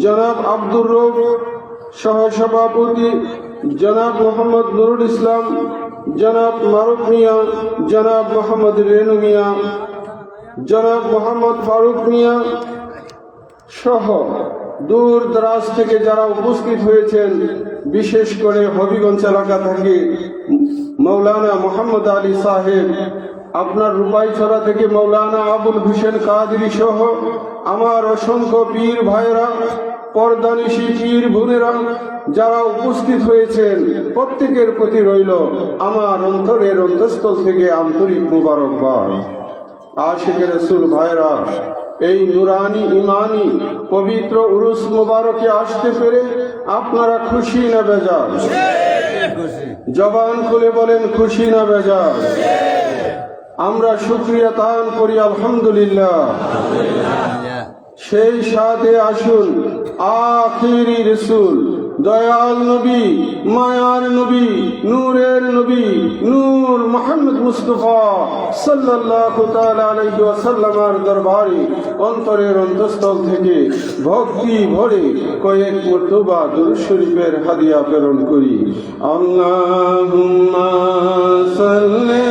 জনাব আব্দুর রউফ, সহসভাপতি জনাব মোহাম্মদ নুরুল ইসলাম, জনাব মারুফ মিয়া, জনাব মোহাম্মদ রেনু মিয়া, জনাব মোহাম্মদ ফারুক মিয়া সহ দূর দরাজ থেকে যারা উপস্থিত হয়েছেন, বিশেষ করে হবিগঞ্জ এলাকা থেকে মৌলানা মোহাম্মদ আলী সাহেব, আপনার রূপাইছড়া থেকে মৌলানা আবুল হোসেন কাদরি সহ আমার অসংখ্য পীর ভাইরা, পর্দানিশী পীর বোনেরা যারা উপস্থিত হয়েছেন, প্রত্যেকের প্রতি রইল আমার অন্তরের অন্তঃস্থল থেকে আন্তরিক মুবারকবাদ। আশিকে রাসূল ভাইরা, এই নুরানি ইমানি পবিত্র উরুস মুবারকে আসতে পেরে আপনারা খুশি না বেজার? জবান খুলে বলেন খুশি না বেজার? আমরা শুকরিয়া তান করি আলহামদুলিল্লাহ। সেই সাথে আসুন আখিরি রাসূল, দয়াল নবী, মায়ার নবী, নূরের নবী, নূর মুহাম্মদ মুস্তাফা সাল্লাল্লাহু তাআলা আলাইহি ওয়াসাল্লামের দরবারে অন্তরের অন্তঃস্থল থেকে ভক্তি ভরে কয়েক মর্তবা দুরূদ শরীফের হাদিয়া প্রেরণ করি। আল্লাহুম্মা সাল্লি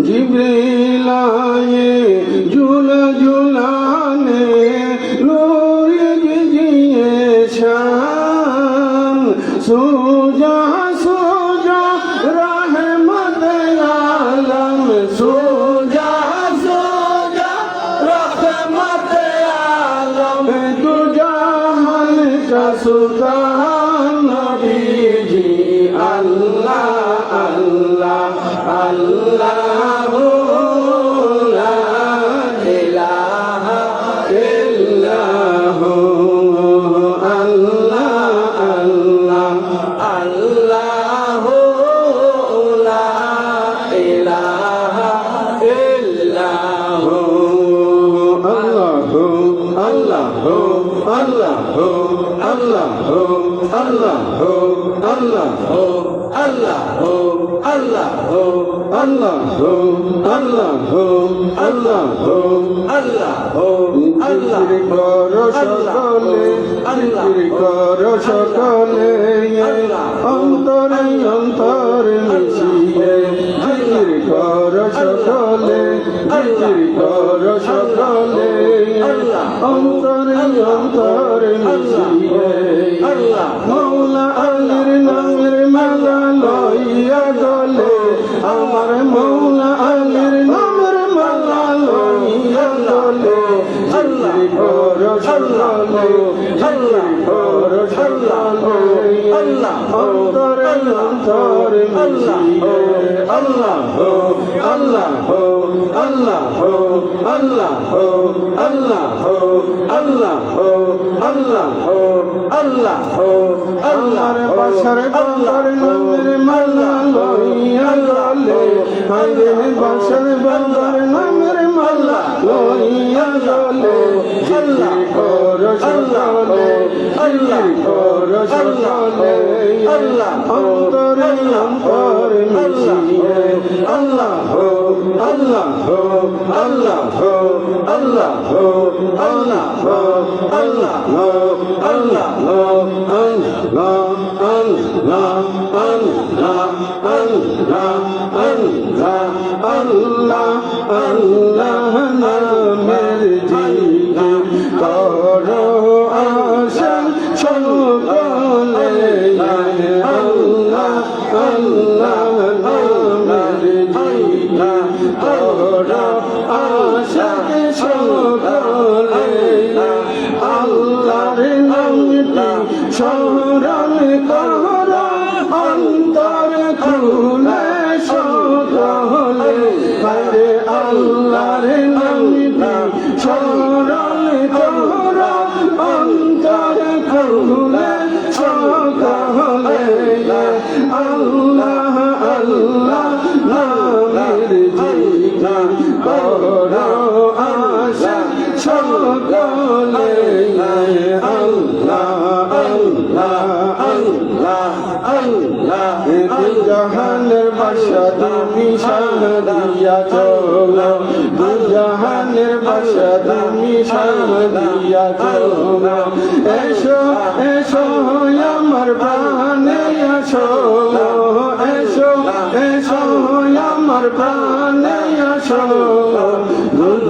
जिब्रील आए झूला झूलाने नूर कीजिए शान सूजा सूजा रहमत आलम सूजा सूजा रहमत आलम तू जहान का सुल्तान नबी जी अल्लाह अल्लाह अल्लाह ला इलाहा इल्लल्लाह अल्लाह अल्लाह अल्लाह ला इलाहा इल्लल्लाह अल्लाह अल्लाह अल्लाह अल्लाह अल्लाह अल्लाह Allah ho, Allah ho, Allah ho, Allah ho, Allah ho, Allah ho, Allah karo shakale, zikr karo shakale, antare antare mishiye, zikr karo shakale, zikr karo shakale, antare antare mishiye, Maula alir namir mala লইয়া গলে আমার মৌলা আলীর নামের মালা লইয়া গলে জিকির কর সকালে জিকির কর সকালে অন্তরে অন্তরে মিশিয়ে আল্লাহ হো আল্লাহ হো আল্লাহ হো আল্লাহ হো আল্লাহ হো আল্লাহ হো আল্লাহ হো আল্লাহ হো আল্লাহর বাসার বাংলার নামের মালা লইয়া গলে হায়রে বাসার বাংলার নামের মালা লইয়া গলে জিকির কর সকালে জিকির কর সকালে অন্তরে অন্তরে মিশিয়ে আল্লাহ হো আল্লাহ হো আল্লাহ হো আল্লাহ হো আল্লাহ হো আল্লাহ হো আল্লাহ হো আল্লাহ আল্লাহ আল্লাহ আল্লাহ আল্লাহ আল্লাহ আল্লাহ নামের জিকির করো আসেন সকলে আল্লাহ আল্লাহ নামের জিকির করো আসেন সকলে আল্লাহর নামটি স্মরণ করো অন্তর খুলে সকলে হরে আল্লাহর নামটি স্মরণ করো অন্তর খুলে সকলে আল্লাহ আল্লাহ নামের জিকির করো আশা সকলে আল্লাহ আল্লাহ আল্লাহ আল্লাহ জাহানের বাদশা তুমি শাহদিয়াছ জাহানের বাদশা তুমি শাহদিয়াছ এসো এসো আমার প্রাণে আসো এসো এসো আমার প্রাণে আসো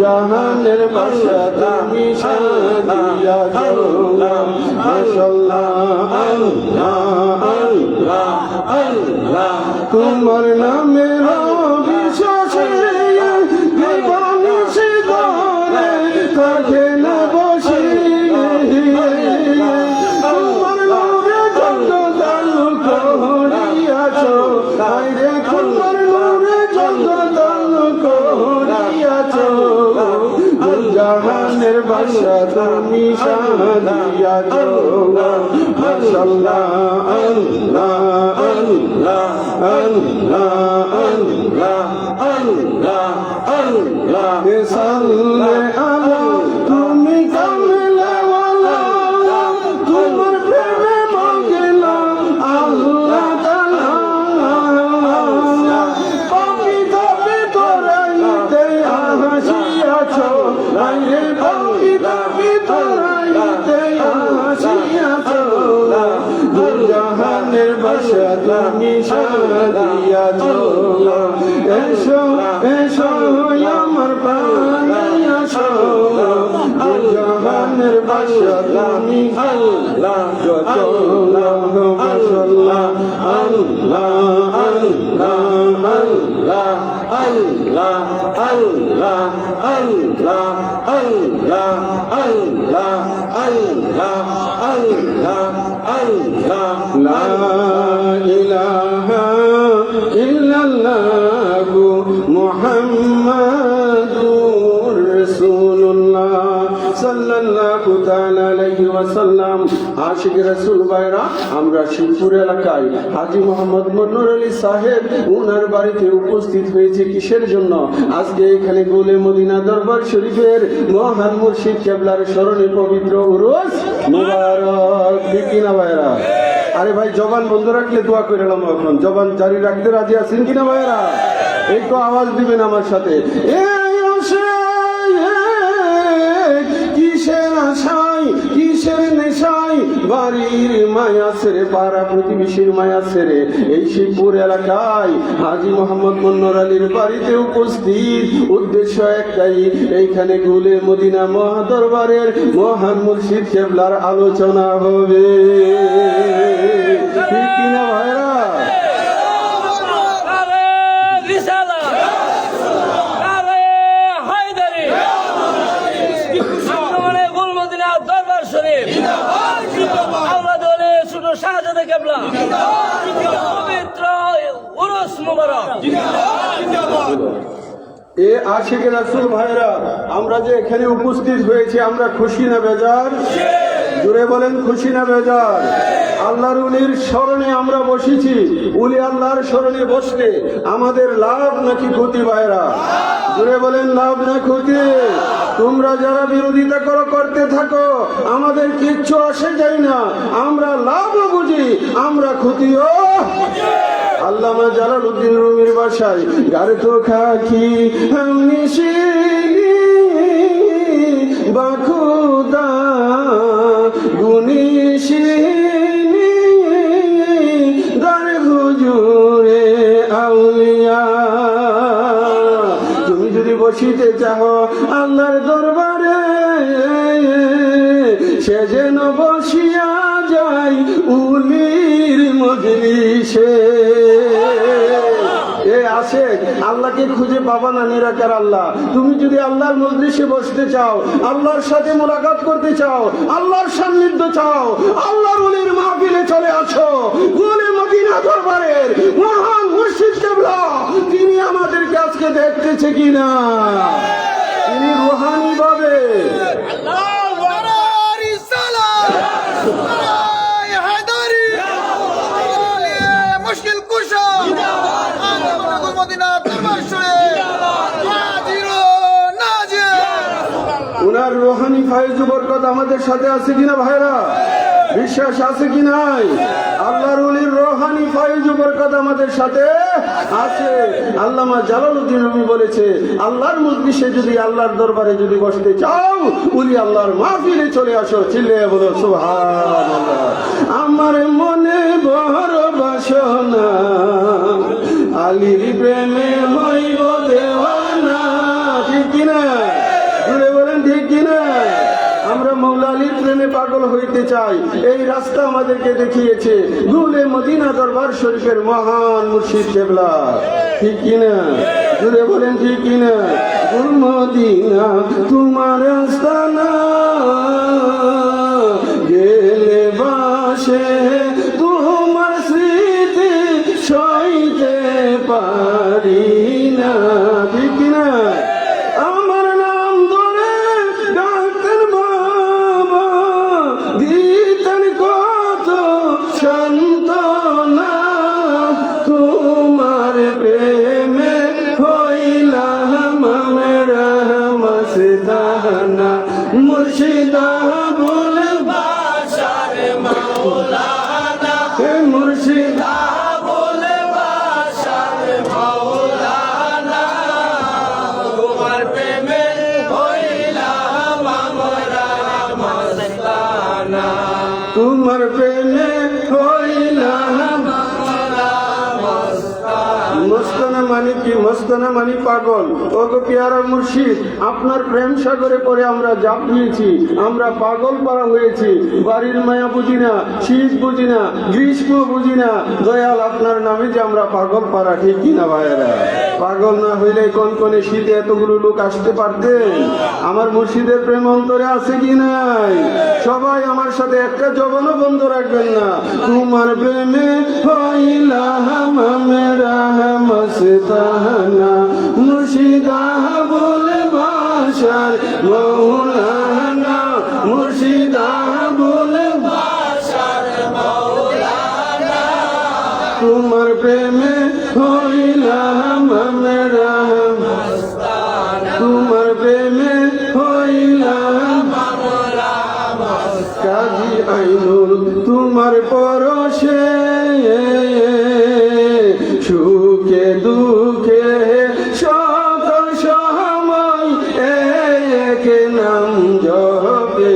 জাহানের বাদশা তুমি শাহদিয়াছ মাশাআল্লাহ আল্লাহ আল্লাহ আল্লাহ তোমার নামের বিশ্বাসে দিবানিশি করে কাজে না বসি তোমার নূরে যত দালু করিয়াছ আইরে তোমার নূরে যত দালু করিয়াছ জাহানের বাদশা তুমি শাহদিয়াছ মাশাআল্লাহ আল্লাহ আল্লাহ আল্লাহ আল্লাহ আল্লাহ আল্লাহ সাল্লে আলা তুমি কামলে ওয়ালা তোমার প্রেমে মগলা আল্লাহ তাআলা পবিত্র তোরাইতে আসিয়াছ আইরে পবিত্র তোরাইতে আসিয়াছ জাহানের বাদশা তুমি শাহদিয়াছ এসো এসো আমার প্রাণে আসো জাহানের বাদশা তুমি আল্লাহ আল্লাহ আল্লাহ আল্লাহ আল্লাহ আল্লাহ আল্লাহ আল্লাহ আল্লাহ আল্লাহ আল্লাহ আল্লাহ আল্লাহ লা ইলাহা ইল্লাল্লাহ মুহাম্মাদুর রাসূলুল্লাহ সাল্লাল্লাহু তাআলা আলাইহি ওয়াসাল্লাম। আশিক রাসূল ভাইরা, আমরা শিবপুর এলাকায় হাজী মোহাম্মদ মন্নুর আলী সাহেব উনার বাড়িতে উপস্থিত হয়েছে কিসের জন্য? আজকে এখানে গোলে মদিনা দরবার শরীফের মহান মুর্শিদ কেবলার স্মরণে পবিত্র উরুস মুবারক। ঠিক কিনা ভাইরা? আরে ভাই, জবান বন্ধ রাখলে দোয়া করে এলাম। এখন জবান জারি রাখতে রাজি আছেন কিনা ভাইরা? একটু আওয়াজ দিবেন আমার সাথে। কিসের আশায় কিসের নেশায় বাড়ির মায়া ছেড়ে পাড়া প্রতিবেশীর মায়া ছেড়ে এই শিবপুর এলাকায় হাজী মোহাম্মদ মন্নুর আলীর বাড়িতে উপস্থিত। উদ্দেশ্য একটাই, এইখানে গুলে মদিনা মহাদরবারের মহান মুর্শিদ কেবলার আলোচনা হবে। ঠিক কিনা ভাইরা? এ আশিক রাসূল ভাইরা, আমরা যে এখানে উপস্থিত হয়েছি, আমরা খুশি না বেজার? জুড়ে বলেন, খুশি না বেজার? আল্লাহর উলির স্মরণে আমরা বসেছি। উলি আল্লাহর স্মরণে বসলে আমাদের লাভ নাকি ক্ষতি ভাইরা? জুড়ে বলেন, লাভ না ক্ষতি? তোমরা যারা বিরোধিতা করতে থাকো, আমাদের কিচ্ছু আসে যায় না। আমরা লাভও বুঝি, আমরা ক্ষতিও। আল্লামা জালালউদ্দিন রুমির ভাষায়, গারে তো খাকি হামনি শিরি বাখুদা গুনি শিনি গারে হুজুরে আউলিয়া। তুমি যদি বসিতে চাও আল্লাহর দরবারে, সে যেন বসিয়া যায় উলির মজলিসে। আসে আল্লাহকে খুঁজে পাবা না নিরাকার আল্লাহ। তুমি যদি আল্লাহর মজলিসে বসতে চাও, আল্লাহর সাথে মোলাকাত করতে চাও, আল্লাহর সান্নিধ্য চাও, আল্লাহর ওলির মাহফিলে চলে আসো। গোলে মদিনা দরবারের মহান মুর্শিদ কেবলা তিনি আমাদেরকে আজকে দেখতেছে কিনা, তিনি রুহানি ভাবে উনার রোহানি ফায়েজ বরকত আমাদের সাথে আছে কিনা ভাইরা? বিশ্বাস আছে কি নাই? আল্লাহর ওলির রোহানি ফায়েজ বরকত আমাদের সাথে আছে। আল্লামা জালালউদ্দিন রুমি বলেছে, আল্লাহর মজলিসে যদি আল্লাহর দরবারে যদি বসতে চাও, ওলি আল্লাহর মাহফিলে চলে আসো। চিল্লিয়ে বলো সুবহানাল্লাহ। আমার মনে বড় বাসনা, আলীর প্রেমে হইব দেওয়ানা। ঠিক কিনা? জুড়ে বলেন ঠিক কিনা? আমরা মৌলা আলীর প্রেমে পাগল হইতে চাই। এই রাস্তা আমাদেরকে দেখিয়েছে গুলে মদিনা দরবার শরীফের মহান মুর্শিদ কেবলা। ঠিক কিনা? জুড়ে বলেন ঠিক কিনা? গুল মদিনা তোমার আস্তানা, গেলে বাসে তোমার স্মৃতি সইতে পারি না। ঠিক কিনা? আমার নাম ধরে ডাকতেন বাবা, দিতেন কত সান্ত্বনা, তোমার প্রেমে হইলাম আমরা মস্তানা। মুর্শিদা বলে বাশার মাওলানা, মুর্শিদা বলে বাশার মাওলানা, তোমার প্রেমে হইলাম আমরা মস্তানা, তোমার প্রেমে হইলাম আমরা মস্তানা। মাস্তানা মানে কি? মাস্তানা মানে পাগল। ও গো পেয়ারা মুর্শিদ, আপনার প্রেম সাগরে পরে আমরা জাপ দিয়েছি, আমরা পাগল পারা হয়েছি। বাড়ির মায়া বুঝি না, শীত বুঝি না, গ্রীষ্ম বুঝি না, দয়াল আপনার নামে যে আমরা পাগল পারা, ঠিক কিনা ভাইয়েরা? পাগল না হইলে কোন কোন শীতে এতগুলো লোক আসতে পারতেন? আমার মুর্শিদের প্রেম অন্তরে আছে কি নাই? সবাই আমার সাথে একটা জবানও বন্ধ রাখবেন না। তোমার প্রেমে হইলাম আমরা মস্তানা, মুর্শিদা বলে বাসার মৌলানা, মুর্শিদা বলে বাসার মৌলানা। তোমার প্রেমে হইলাম আমরা মস্তানা, তোমার প্রেমে হইলাম আমরা মস্তানা। কাজী আইনুল তোমার পরশে সুখে দুঃখে সকল সময় এক নাম জপে।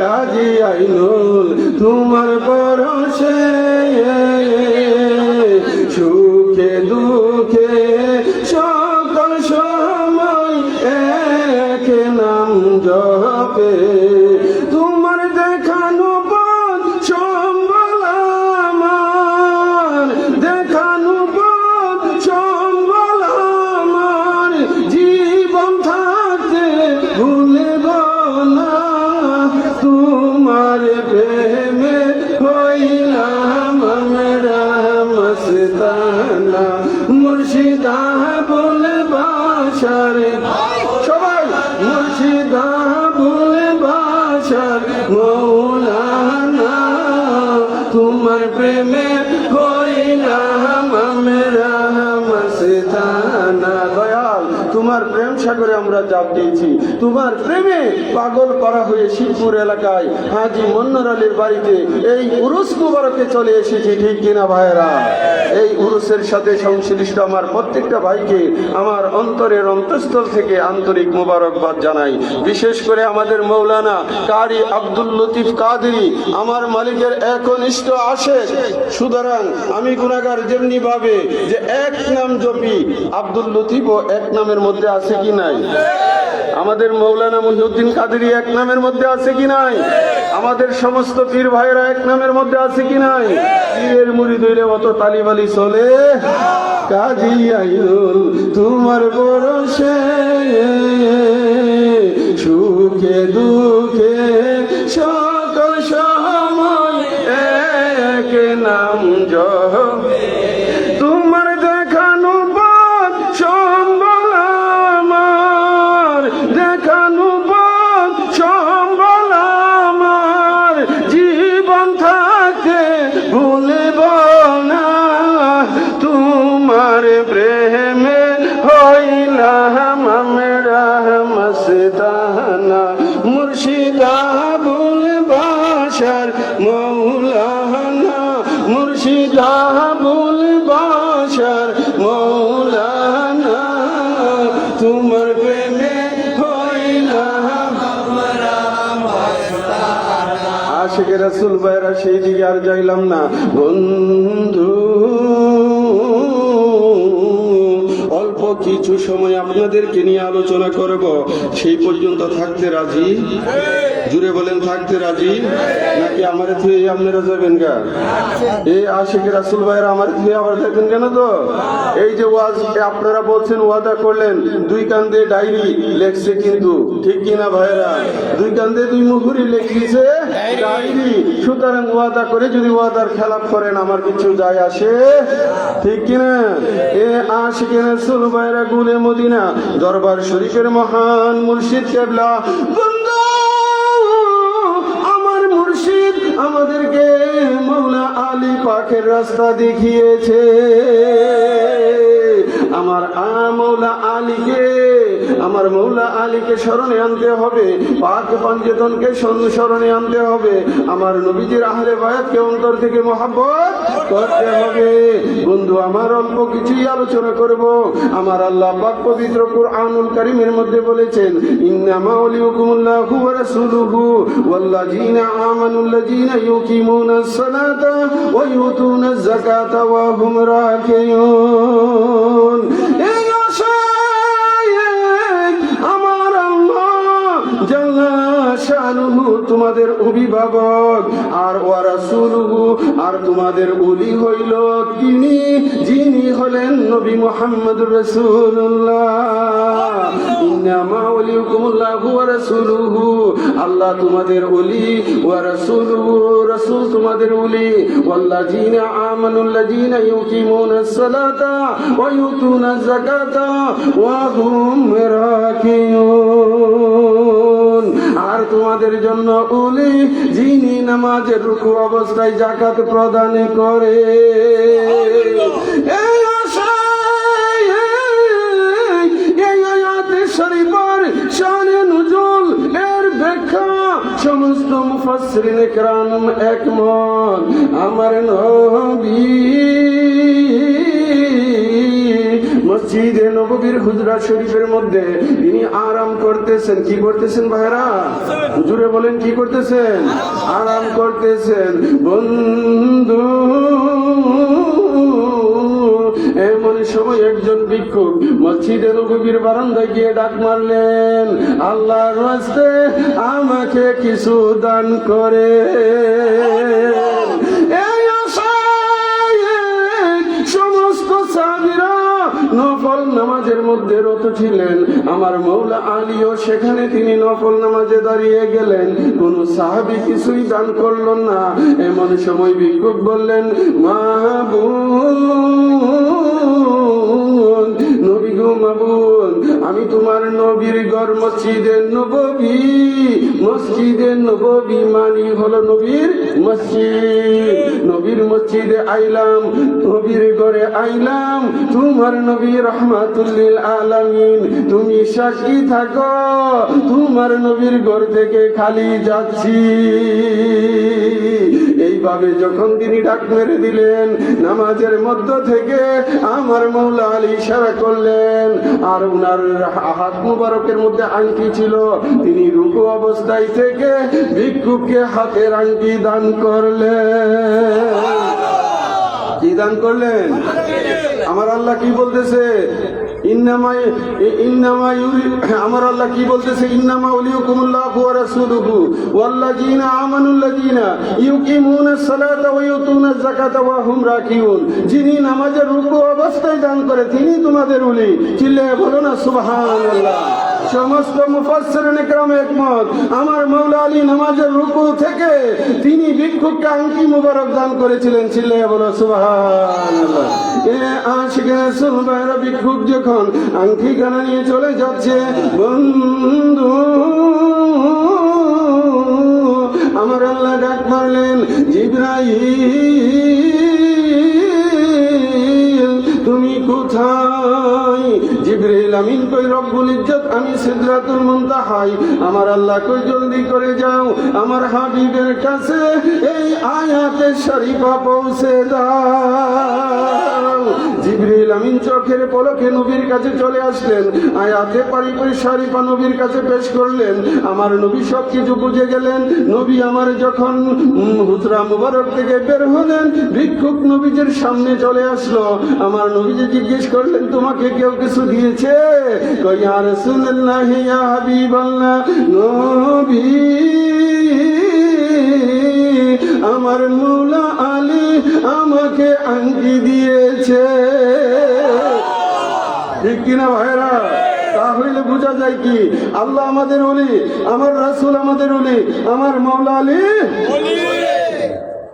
কাজী আইনুল তোমার পরশে সুখে দুঃখে সকল সময় এক নাম জপে। তোমার দেখানো পথ সম্বল আমার, দেখানো পথ সম্বল আমার, জীবন থাকতে ভুলব না। তোমার প্রেমে হইলাম আমরা মস্তানা, মুর্শিদা বলে বাসার, সবাই মুর্শিদা বলে বাসার মৌলানা। তোমার প্রেমে হইলাম আমরা মস্তানা। দয়াল তোমার প্রেম সাগরে আমরা জাপ দিয়েছি, তোমার প্রেমে পাগল করা হয়ে শিবপুর এলাকায় হাজী মন্নার আলীর বাড়িতে এই উরুস মুবারকে চলে এসেছি, ঠিক কিনা ভাইয়েরা? এই উরুসের সাথে সংশ্লিষ্ট আমার প্রত্যেকটা ভাইকে আমার অন্তরের অন্তঃস্থল থেকে আন্তরিক মোবারকবাদ জানাই। বিশেষ করে আমাদের মৌলানা কারি আব্দুল লতিফ কাদেরী আমার মালিকের একনিষ্ঠ আশেক। সুতরাং আমি গুনাহগার যেমনি ভাবে যে এক নাম জপি, আব্দুল লতিফও এক নামের মধ্যে আছে কি নাই? আমাদের মৌলানা মুহিউদ্দিন কাদেরী এক নামের মধ্যে আছে কি নাই? আমাদের সমস্ত পীর ভাইরা এক নামের মধ্যে আছে কি নাই? পীরের মুরিদ হইলে অত তালিবালি চলে? কাজী আইনুল তোমার ভরসে সুখে দুঃখে সকল সময় এক নাম জপে। তোমার দেখানো পথ সম্বল আমার, দেখানো পথ সম্বল আমার, জীবন থাকতে ভুলব না। তোমার প্রেমে হইলাম আমরা মস্তানা, মুর্শিদা বলে বাসার মৌলানা, মুর্শিদা বলে বাসার মৌলানা। তোমার প্রেমে হইলাম আমরা মস্তানা। আশিকে রাসূল ভাইরা সেই দিকে আর যাইলাম না। বন্ধু অল্প কিছু সময় আপনাদেরকে নিয়ে আলোচনা করব, সেই পর্যন্ত থাকতে রাজি? জুড়ে বলেন থাকতে রাজি? নাকি আমার থুয়ে আপনারা যাবেন গা? এই আশিকে রাসূল ভাইরা আমার থুয়ে আবার থাকবেন কেন? তো এই যে ওয়াজ আপনারা বলছেন ওয়াদা করলেন, দুই কান্দে ডায়েরি লেখছে কিন্তু, ঠিক কিনা ভাইরা? দুই কান্দে দুই মুহুরি লেখিছে ডায়েরি। সুতরাং ওয়াদা করে যদি ওয়াদার খেলাপ করেন আমার কিছু যায় আসে, ঠিক কিনা? এ আশিকে রাসূল ভাইরা গুলে মদিনা দরবার শরীফের মহান মুর্শিদ কেবলা বন্ধু, আমার মুর্শিদ আমাদেরকে মৌলা আলী পাকের রাস্তা দেখিয়েছে। আমার মৌলা আলীকে আমার মৌলা আলীকে স্মরণে আনতে হবে, পাক পঞ্চেতনকে স্মরণে আনতে হবে, আমার নবীজির আহলে বায়াতকে অন্তর থেকে মহব্বত করতে হবে। বন্ধু আমার অল্প কিছুই আলোচনা করব। আমার আল্লাহ পাক পবিত্র কুরআনুল কারীমের মধ্যে বলেছেন, ইন্নামা ওয়ালিউকুমুল্লাহু ওয়া রাসূলুহু ওয়াল্লাযীনা আমানুল্লাযীনা ইউকিমুনাস সালাতা ওয়া ইউতুনাজ যাকাতা ওয়া হুম রাকিউন। এই আশায় আমার আল্লাহ জাল্লা শানুহু তোমাদের অভিভাবক, আর ওয়া রাসূলুহু আর তোমাদের ওলি হইল তিনি যিনি হলেন নবী মুহাম্মদুর রাসূলুল্লাহ। ইন্নামা ওয়ালিউকুমুল্লাহু ওয়া রাসূলুহু, আল্লাহ তোমাদের ওলি, ওয়া রাসূলুহু রাসূল তোমাদের ওলি, ওয়াল্লাযীনা আমানুল্লাযীনা ইউকিমুনাস সালাতা ওয়া ইউতুনাজ যাকাতা ওয়া হুম রাকিউন। আর তোমাদের জন্য ওলি যিনি নামাজের রুকু অবস্থায় যাকাত প্রদান করে। এই আশায় এই আয়াতে শরীফের শানে নুজুল এর ব্যাখ্যা সমস্ত মুফাসসিরিন কেরাম একমত। আমার নবী মসজিদে নববীর হুজরা শরীফের মধ্যে তিনি আরাম করতেছেন। কি করতেছেন ভাইরা? হুজুরে বলেন কি করতেছেন? আরাম করতেছেন। বন্ধু এমন সময় একজন ভিক্ষুক মসজিদে নববীর বারান্দায় গিয়ে ডাক মারলেন, আল্লাহর রাস্তে আমাকে কিছু দান করে। এই আশায় সমস্ত সাহাবীরা নফল নামাজের মধ্যে রত ছিলেন। আমার মৌলা আলীও সেখানে তিনি নফল নামাজে দাঁড়িয়ে গেলেন। কোন সাহাবী কিছুই দান করল না। এমন সময় ভিক্ষুক বললেন, মাহবুব নবী গো মাহবুব, আমি তোমার নবীর ঘর মসজিদে নববী মানি হলো নবীর মসজিদ। নবীর মসজিদে আইলাম, নবীর ঘরে আইলাম, তোমার নবী রাহমাতুল লিল আলামিন, তুমি সাক্ষী থাকো তোমার নবীর ঘর থেকে খালি যাচ্ছি। এইভাবে যখন তিনি ডাক মেরে দিলেন, নামাজের মধ্য থেকে আমার মৌলা আলী ইশারা করলেন, আর উনার হাত মুবারকের মধ্যে আংটি ছিল, তিনি রুকু অবস্থায় থেকে ভিক্ষুককে হাতের আংটি দান করলেন। কি দান করলেন? আমার আল্লাহ কি বলতেছে? আমার আল্লাহ কি বলতেছে? ইন্নামা ওয়ালিউকুমুল্লাহু ওয়া রাসূলুহু ওয়াল্লাযীনা আমানুল্লাযীনা ইউকিমুনাস সালাতা ওয়া ইউতুনাজ যাকাতা ওয়া হুম রাকিউন। যিনি নামাজের রুকু অবস্থায় দান করে তিনি তোমাদের ওলি। চিল্লায়ে বলো না সুবহানাল্লাহ। সমস্ত মুফাসসিরিন কেরাম একমত। আমার মৌলা আলী নামাজের রুকু থেকে তিনি ভিক্ষুককে আংটি মুবারক দান করেছিলেন। চিল্লায়ে বলো সুবহানাল্লাহ। এ আশিকে রাসূল ভাইরা, ভিক্ষুক যখন আংটি গানা নিয়ে চলে যাচ্ছে, বন্ধু আমার আল্লাহ ডাক মারলেন, জিবরাইল তুমি কোথায়? জিবরাইল আমিন কই রব্বুল ইজ্জত আমি সিদরাতুল মুনতাহায়। আমার আল্লাহ কই জলদি করে যাও আমার হাবিবের কাছে এই আয়াতে শরীফা পৌঁছে দাও। জিবরাইল আমিন চোখের পলকে নবীর কাছে চলে আসলেন, আয়াতে পারি পারি শরীফা নবীর কাছে পেশ করলেন। আমার নবী সব কিছু বুঝে গেলেন। নবী আমার যখন হুজরা মুবারক থেকে বের হলেন, ভিক্ষুক নবীজির সামনে চলে আসলো। আমার নবীজি জিজ্ঞেস করলেন, তোমাকে কেউ কিছু দিয়েছে? কই ইয়া রাসূলুল্লাহ ইয়া হাবিবাল্লাহ, নবী আমার মৌলা আলী আমাকে আংটি দিয়েছে। ঠিক কিনা ভাইরা? তাহলে বোঝা যায় কি আল্লাহ আমাদের ওলি, আমার রাসূল আমাদের ওলি, আমার মৌলা আলী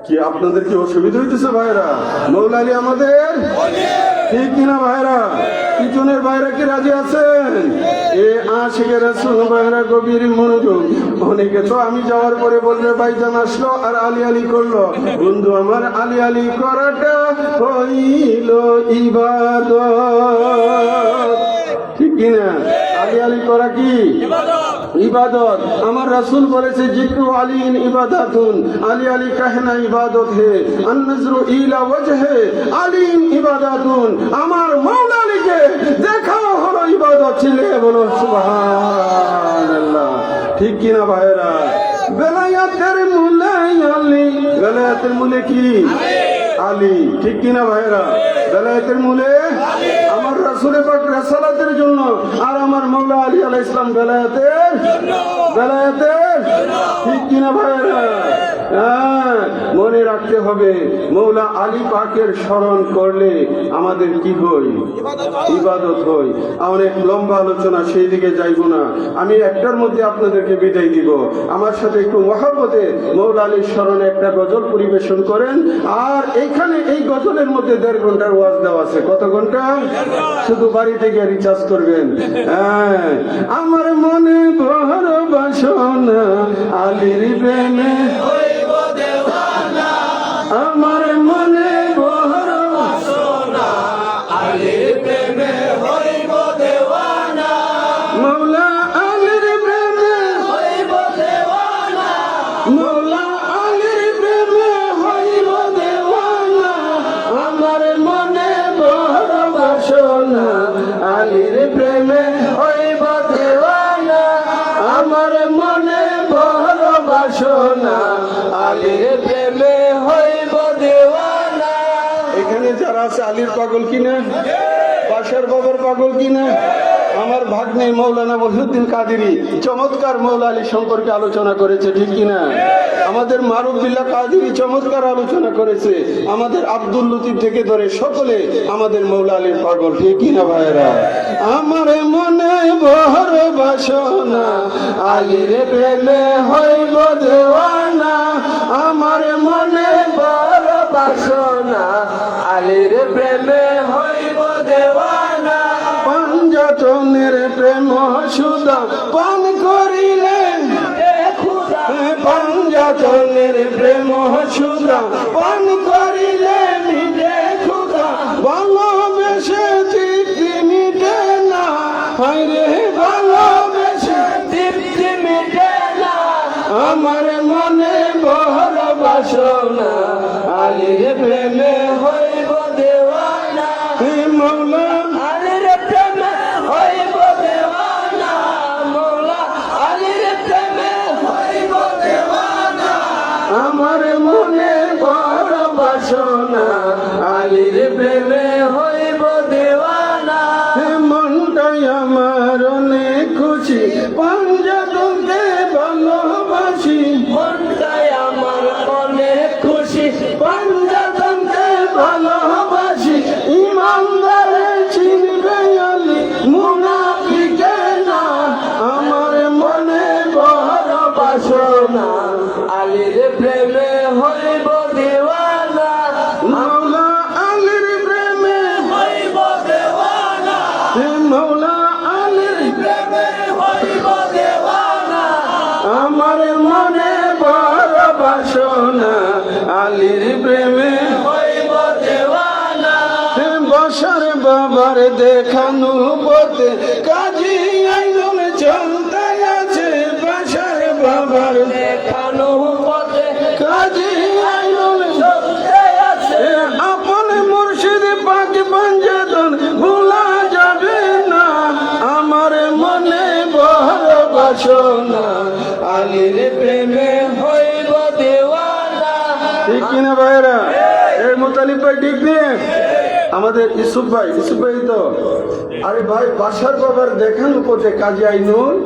কি? আপনাদের কি অসুবিধা হইতেছে ভাইরা? মৌলা আলী আমাদের ঠিক কিনা ভাইরা? পিছনের ভাইরা কি রাজি আছেন? এ আশিকে রাসূল ভাইরা গভীর মনোযোগ। অনেকে তো আমি যাওয়ার পরে বলবে ভাইজান আসলো আর আলী আলী করলো। বন্ধু আমার, আলী আলী করাটা হইল ইবাদত। ঠিক কিনা? আলী আলী করা কি ইবাদত? আমার রাসূল বলেছে জিক্রু আলীন ইবাদাতুন, আলী আলী কাহনা ইবাদত হে, আন-নজরু ইলা ওয়াজহে আলীন ইবাদাতুন। আমার মাওলা আলীকে দেখাও হলো ইবাদত। ছিলে বলো সুবহানাল্লাহ। ঠিক কিনা ভাইরা? বেলায়েতের মূলে আলী, বেলায়েতের মূলে কি আলী। ঠিক কিনা ভাইরা? বেলায়েতের মূলে আমার রাসূল পাক রাসালাতের জন্য, আর আমার মাওলা আলী আলাইহিস সালাম বেলায়েতের বেলায়েতের। ঠিক কিনা ভাইরা? হ্যাঁ, মনে রাখতে হবে মৌলা আলী পাকের স্মরণ করলে আমাদের কি হই? ইবাদত হই। অনেক লম্বা আলোচনা, সেই দিকে যাইব না। আমি একটার মধ্যে আপনাদেরকে বিদায় দিব। আমার সাথে একটু মহব্বতে মৌলা আলীর স্মরণে একটা গজল পরিবেশন করেন। আর এইখানে এই গজলের মধ্যে 1.5 ঘন্টার ওয়াজ দেওয়া আছে। কত ঘন্টা? শুধু বাড়িতে গিয়ে রিচার্জ করবেন। হ্যাঁ, আমার মনে বড় বাসনা আলীর প্রেমে, আমার মনে বড় বাসনা আলীর প্রেমে হইব দেওয়ানা, মৌলা আলীর প্রেমে হইব দেওয়ানা, মৌলা আলীর প্রেমে হইব দেওয়ানা। আমার মনে বড় বাসনা আলীর প্রেমে হইব দেওয়ানা, আমার মনে বড় বাসনা আলীর প্রেমে হইব দেওয়ানা। এখানে যারা আছে আলীর পাগল কিনা? বাসার বাবার পাগল কিনা? আমার ভাগ্নে মৌলানা মহিউদ্দিন কাদেরী চমৎকার মৌলা আলী সম্পর্কে আলোচনা করেছে। ঠিক কিনা? আমাদের মারুফ বিল্লাহ কাদেরী চমৎকার আলোচনা করেছে। আমাদের আব্দুল লতিফ থেকে ধরে সকলে আমাদের মৌলা আলীর পাগল। ঠিক কিনা ভাইরা? আমার মনে বড় বাসনা আলীর প্রেমে হইব দেওয়ানা, আমার মনে বড় বাসনা আলীর প্রেমে হইব দেওয়ানা। পাঞ্জাতনের প্রেম সুদা পান করিলে, পাঞ্জাতনের প্রেম সুদা পান করিলে মিটে খুদা, ভালোবেসে তৃপ্তি মিটে না, হায়রে ভালোবেসে তৃপ্তি মিটে না। আমার মনে বড় বাসনা আলীর প্রেমে হইব দেওয়ানা, মৌলা আলীর প্রেমে হইব দেওয়ানা, মৌলা আলীর প্রেমে হইব দেওয়ানা। আমার মনে বড় বাসনা আলীর প্রেমে হইব দেওয়ানা। মনটাই আমার অনেক খুশি পাঞ্জাতনকে ভালোবাসি, মনটাই আমার অনেক খুশি পাঞ্জাতনকে ভালোবাসি। ইমানদারে চিনবে আলী মুনাফিকে না, আমার মনে বড় বাসনা আলীর প্রেমে হইব দেওয়ানা, মৌলা আলীর প্রেমে হইব দেওয়ানা, মৌলা আলীর প্রেমে হইব দেওয়ানা। আমার মনে বড় বাসনা আলীর প্রেমে হইব দেওয়ানা। বসার বাবার দেখানো পথে কাজী আইনুল চলতে আছে, বসার বাবার দেখানো পথে কাজী আইনুল চলতে আছে। আপন মুর্শিদ পাক পাঞ্জাতন ভোলা যাবে না, আমার মনে বড় বাসনা আলীর প্রেমে হইব দেওয়ানা। ঠিক কিনা ভাইরা? এই মুতালিব ভাই ঠিক নেই? আমাদের ইউসুফ ভাই তো, আরে ভাই বাসার বাবার দেখানো পথে কাজী আইনুল,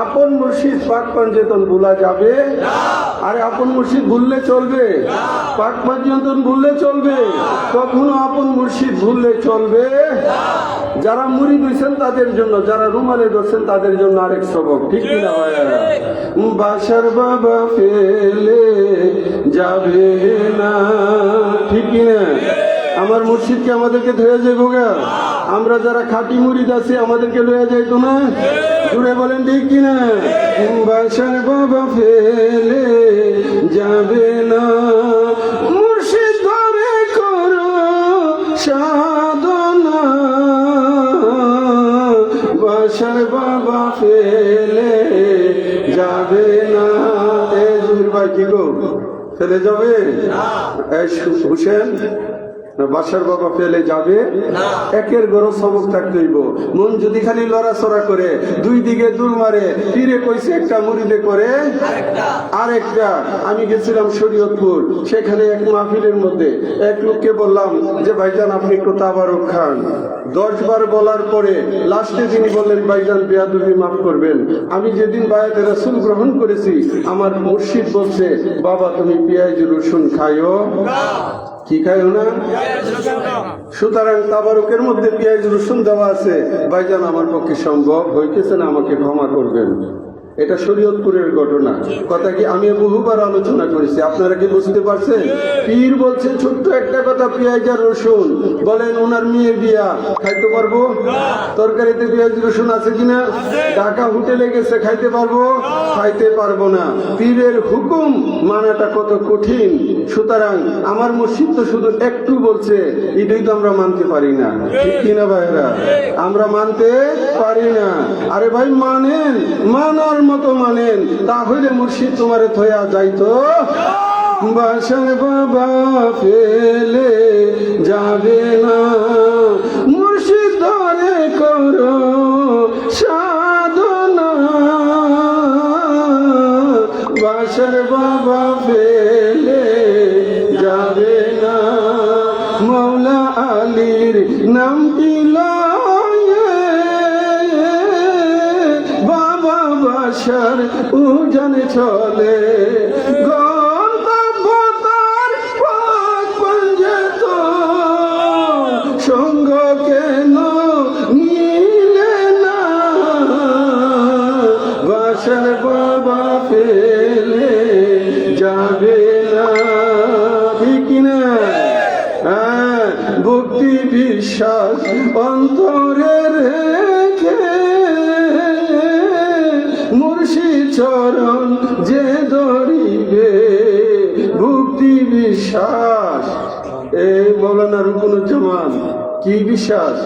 আপন মুর্শিদ পাক পাঞ্জাতন ভোলা যাবে? আরে আপন মুর্শিদ ভুললে চলবে? পাক পাঞ্জাতন ভুললে চলবে? কখনো আপন মুর্শিদ ভুললে চলবে? যারা মুরিদ হইছেন তাদের জন্য, যারা রুমালে ধরছেন তাদের জন্য আরেক সবক। ঠিক কিনা ভাইয়ারা? বাসার বাবা ফেলে যাবে না। ঠিক কিনা? আমার মুর্শিদকে আমাদেরকে ধরে যাইব গা? আমরা যারা খাঁটি মুরিদ আছি আমাদেরকে লইয়া যাইতো না? জুড়ে বলেন ঠিক কিনা? বাসার বাবা ফেলে যাবে না, মুর্শিদ ধরে করো সাধনা, বাসার বাবা ফেলে যাবে না। এ জুহির ভাই কি গো, ফেলে যাবে? হুসেন বাসার বাবা ফেলে যাবে? একের গরো সবক থাকতে হইব। মন যদি খালি লড়াচড়া করে, দুই দিকে দূর মারে, পীরে কইছে একটা মুরিদে করে আরেকটা। আমি গেছিলাম শরীয়তপুর, সেখানে এক মাহফিলের মধ্যে এক লোককে বললাম যে ভাইজান আপনি একটু তাবারক খান। 10 বার বলার পরে লাস্টে তিনি বললেন ভাইজান বেয়াদবি মাফ করবেন, আমি যেদিন বায়াতে রাসূল গ্রহণ করেছি আমার মুর্শিদ বলছে বাবা তুমি পেঁয়াজ রসুন খাইও কি খাইও না। সুতরাং তাবারকের মধ্যে পেঁয়াজ রসুন দেওয়া আছে। ভাইজান আমার পক্ষে সম্ভব হইতেছে না, আমাকে ক্ষমা করবেন। এটা শরীয়তপুরের ঘটনা। কথা কি আমি বহুবার আলোচনা করেছি, আপনারা কি বুঝতে পারছেন? পীর বলছে ছোট্ট একটা কথা, পেঁয়াজ আর রসুন। বলেন ওনার মেয়ের বিয়া খাইতে পারবো? তরকারিতে পেঁয়াজ রসুন আছে কিনা? ঢাকা হোটেলে গেছে খাইতে পারবো? খাইতে পারবো না। পীরের হুকুম মানাটা কত কঠিন। সুতরাং আমার মসজিদ তো শুধু একটু বলছে, এটাই তো আমরা মানতে পারি না, ঠিক কিনা ভাইরা? আমরা মানতে পারি না। আরে ভাই মানেন, মানার মতো মানেন, তাহলে মুর্শিদ তোমারে থয়া যাইতো। বাসার বাবা ফেলে যাবে না, মুর্শিদ ধরে করো সাধনা। বাসার বাবা ফেলে যাবে না, মৌলা আলীর নাম কি লয়ে বাবা বাসার উজান চলে। গন্তব্যতার পাক পঞ্জেত সঙ্গ কেন মিলে না, বাসার বাবা ফেলে যাবে না, ঠিক না? হ্যাঁ, ভক্তি বিশ্বাস অন্তরে রেখে মুর্শিদ চরণ যে ধরিবে, ভক্তি বিশ্বাস। এই মৌলানা রুকনুজ্জামান কি বিশ্বাস?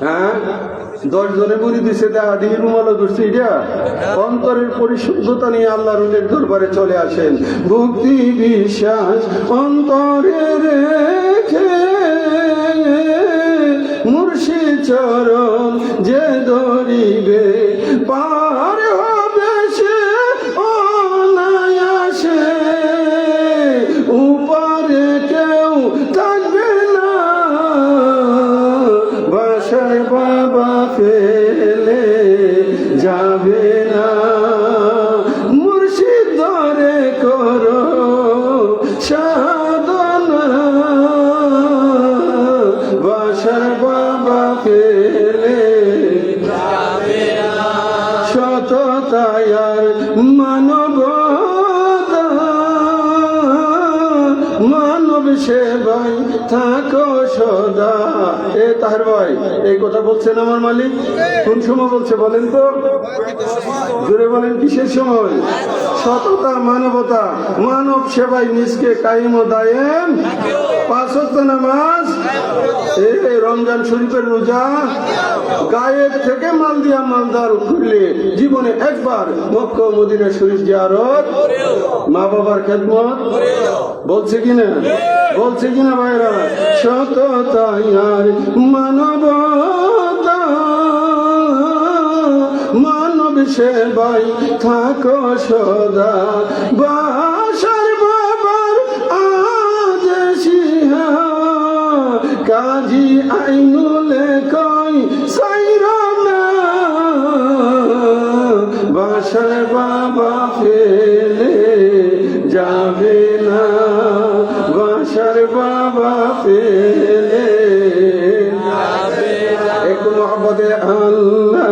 হ্যাঁ, 10 জনে মুড়ি দিছে, আদি রুমালো ধরছে, এটা অন্তরের পরিশুদ্ধতা নিয়ে আল্লাহ রুলের দরবারে চলে আসেন। ভক্তি বিশ্বাস অন্তরে রেখে মুর্শিদ চরণ যে ধরিবে, পার হবে সে অনায়াসে, উপরে কেউ থাকবে না। বাসার বাবা ফেলে যাবে না, মুর্শিদ ধরে করো সাধনা। বাসার বাবা ফেলে যাবে না, সততায়ার মানবতা, মানব সেবাই থাকো সদা। এ তাহার ভাই এই কথা বলছেন আমার মালিক, কোন সময় বলছে বলেন তো? জোরে বলেন, কিসের সময়? সততা, মানবতা, মানব সেবাই নিজকে কায়েম ও দায়েম, 5 ওয়াক্ত নামাজ, এই রমজান শরীফের রোজা, গায়ের থেকে মাল দিয়া মালদার করলে জীবনে একবার মক্কা মদিনা শরীফ জিয়ারত, মা বাবার খেদমত, বলছে কিনা? বলছে কিনা ভাইরা? সততা আর মানবতা, মানব সেবাই থাকো সদা। বাসার বাবার আদেশিহা কাজী আইনুলে কই সাইর না, বাসার বাবা ফেলে যাবে না, বাসার বাবা ফেলে যাবে না। একটু মোহাম্মদে আল্লাহ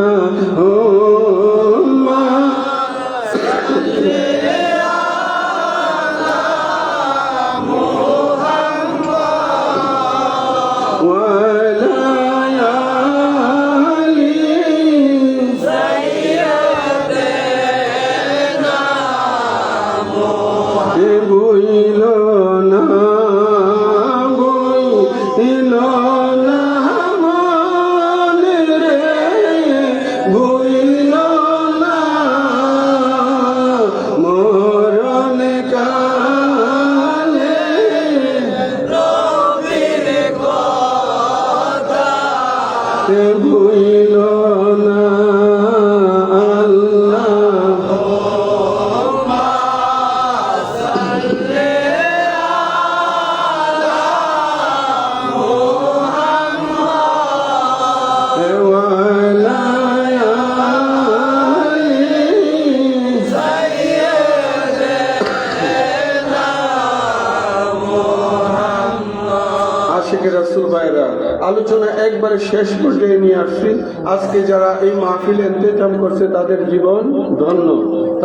একবারে শেষ পর্যায়ে নিয়ে আসছি। আজকে যারা এই মাহফিলে ইন্তেজাম করছে তাদের জীবন ধন্য,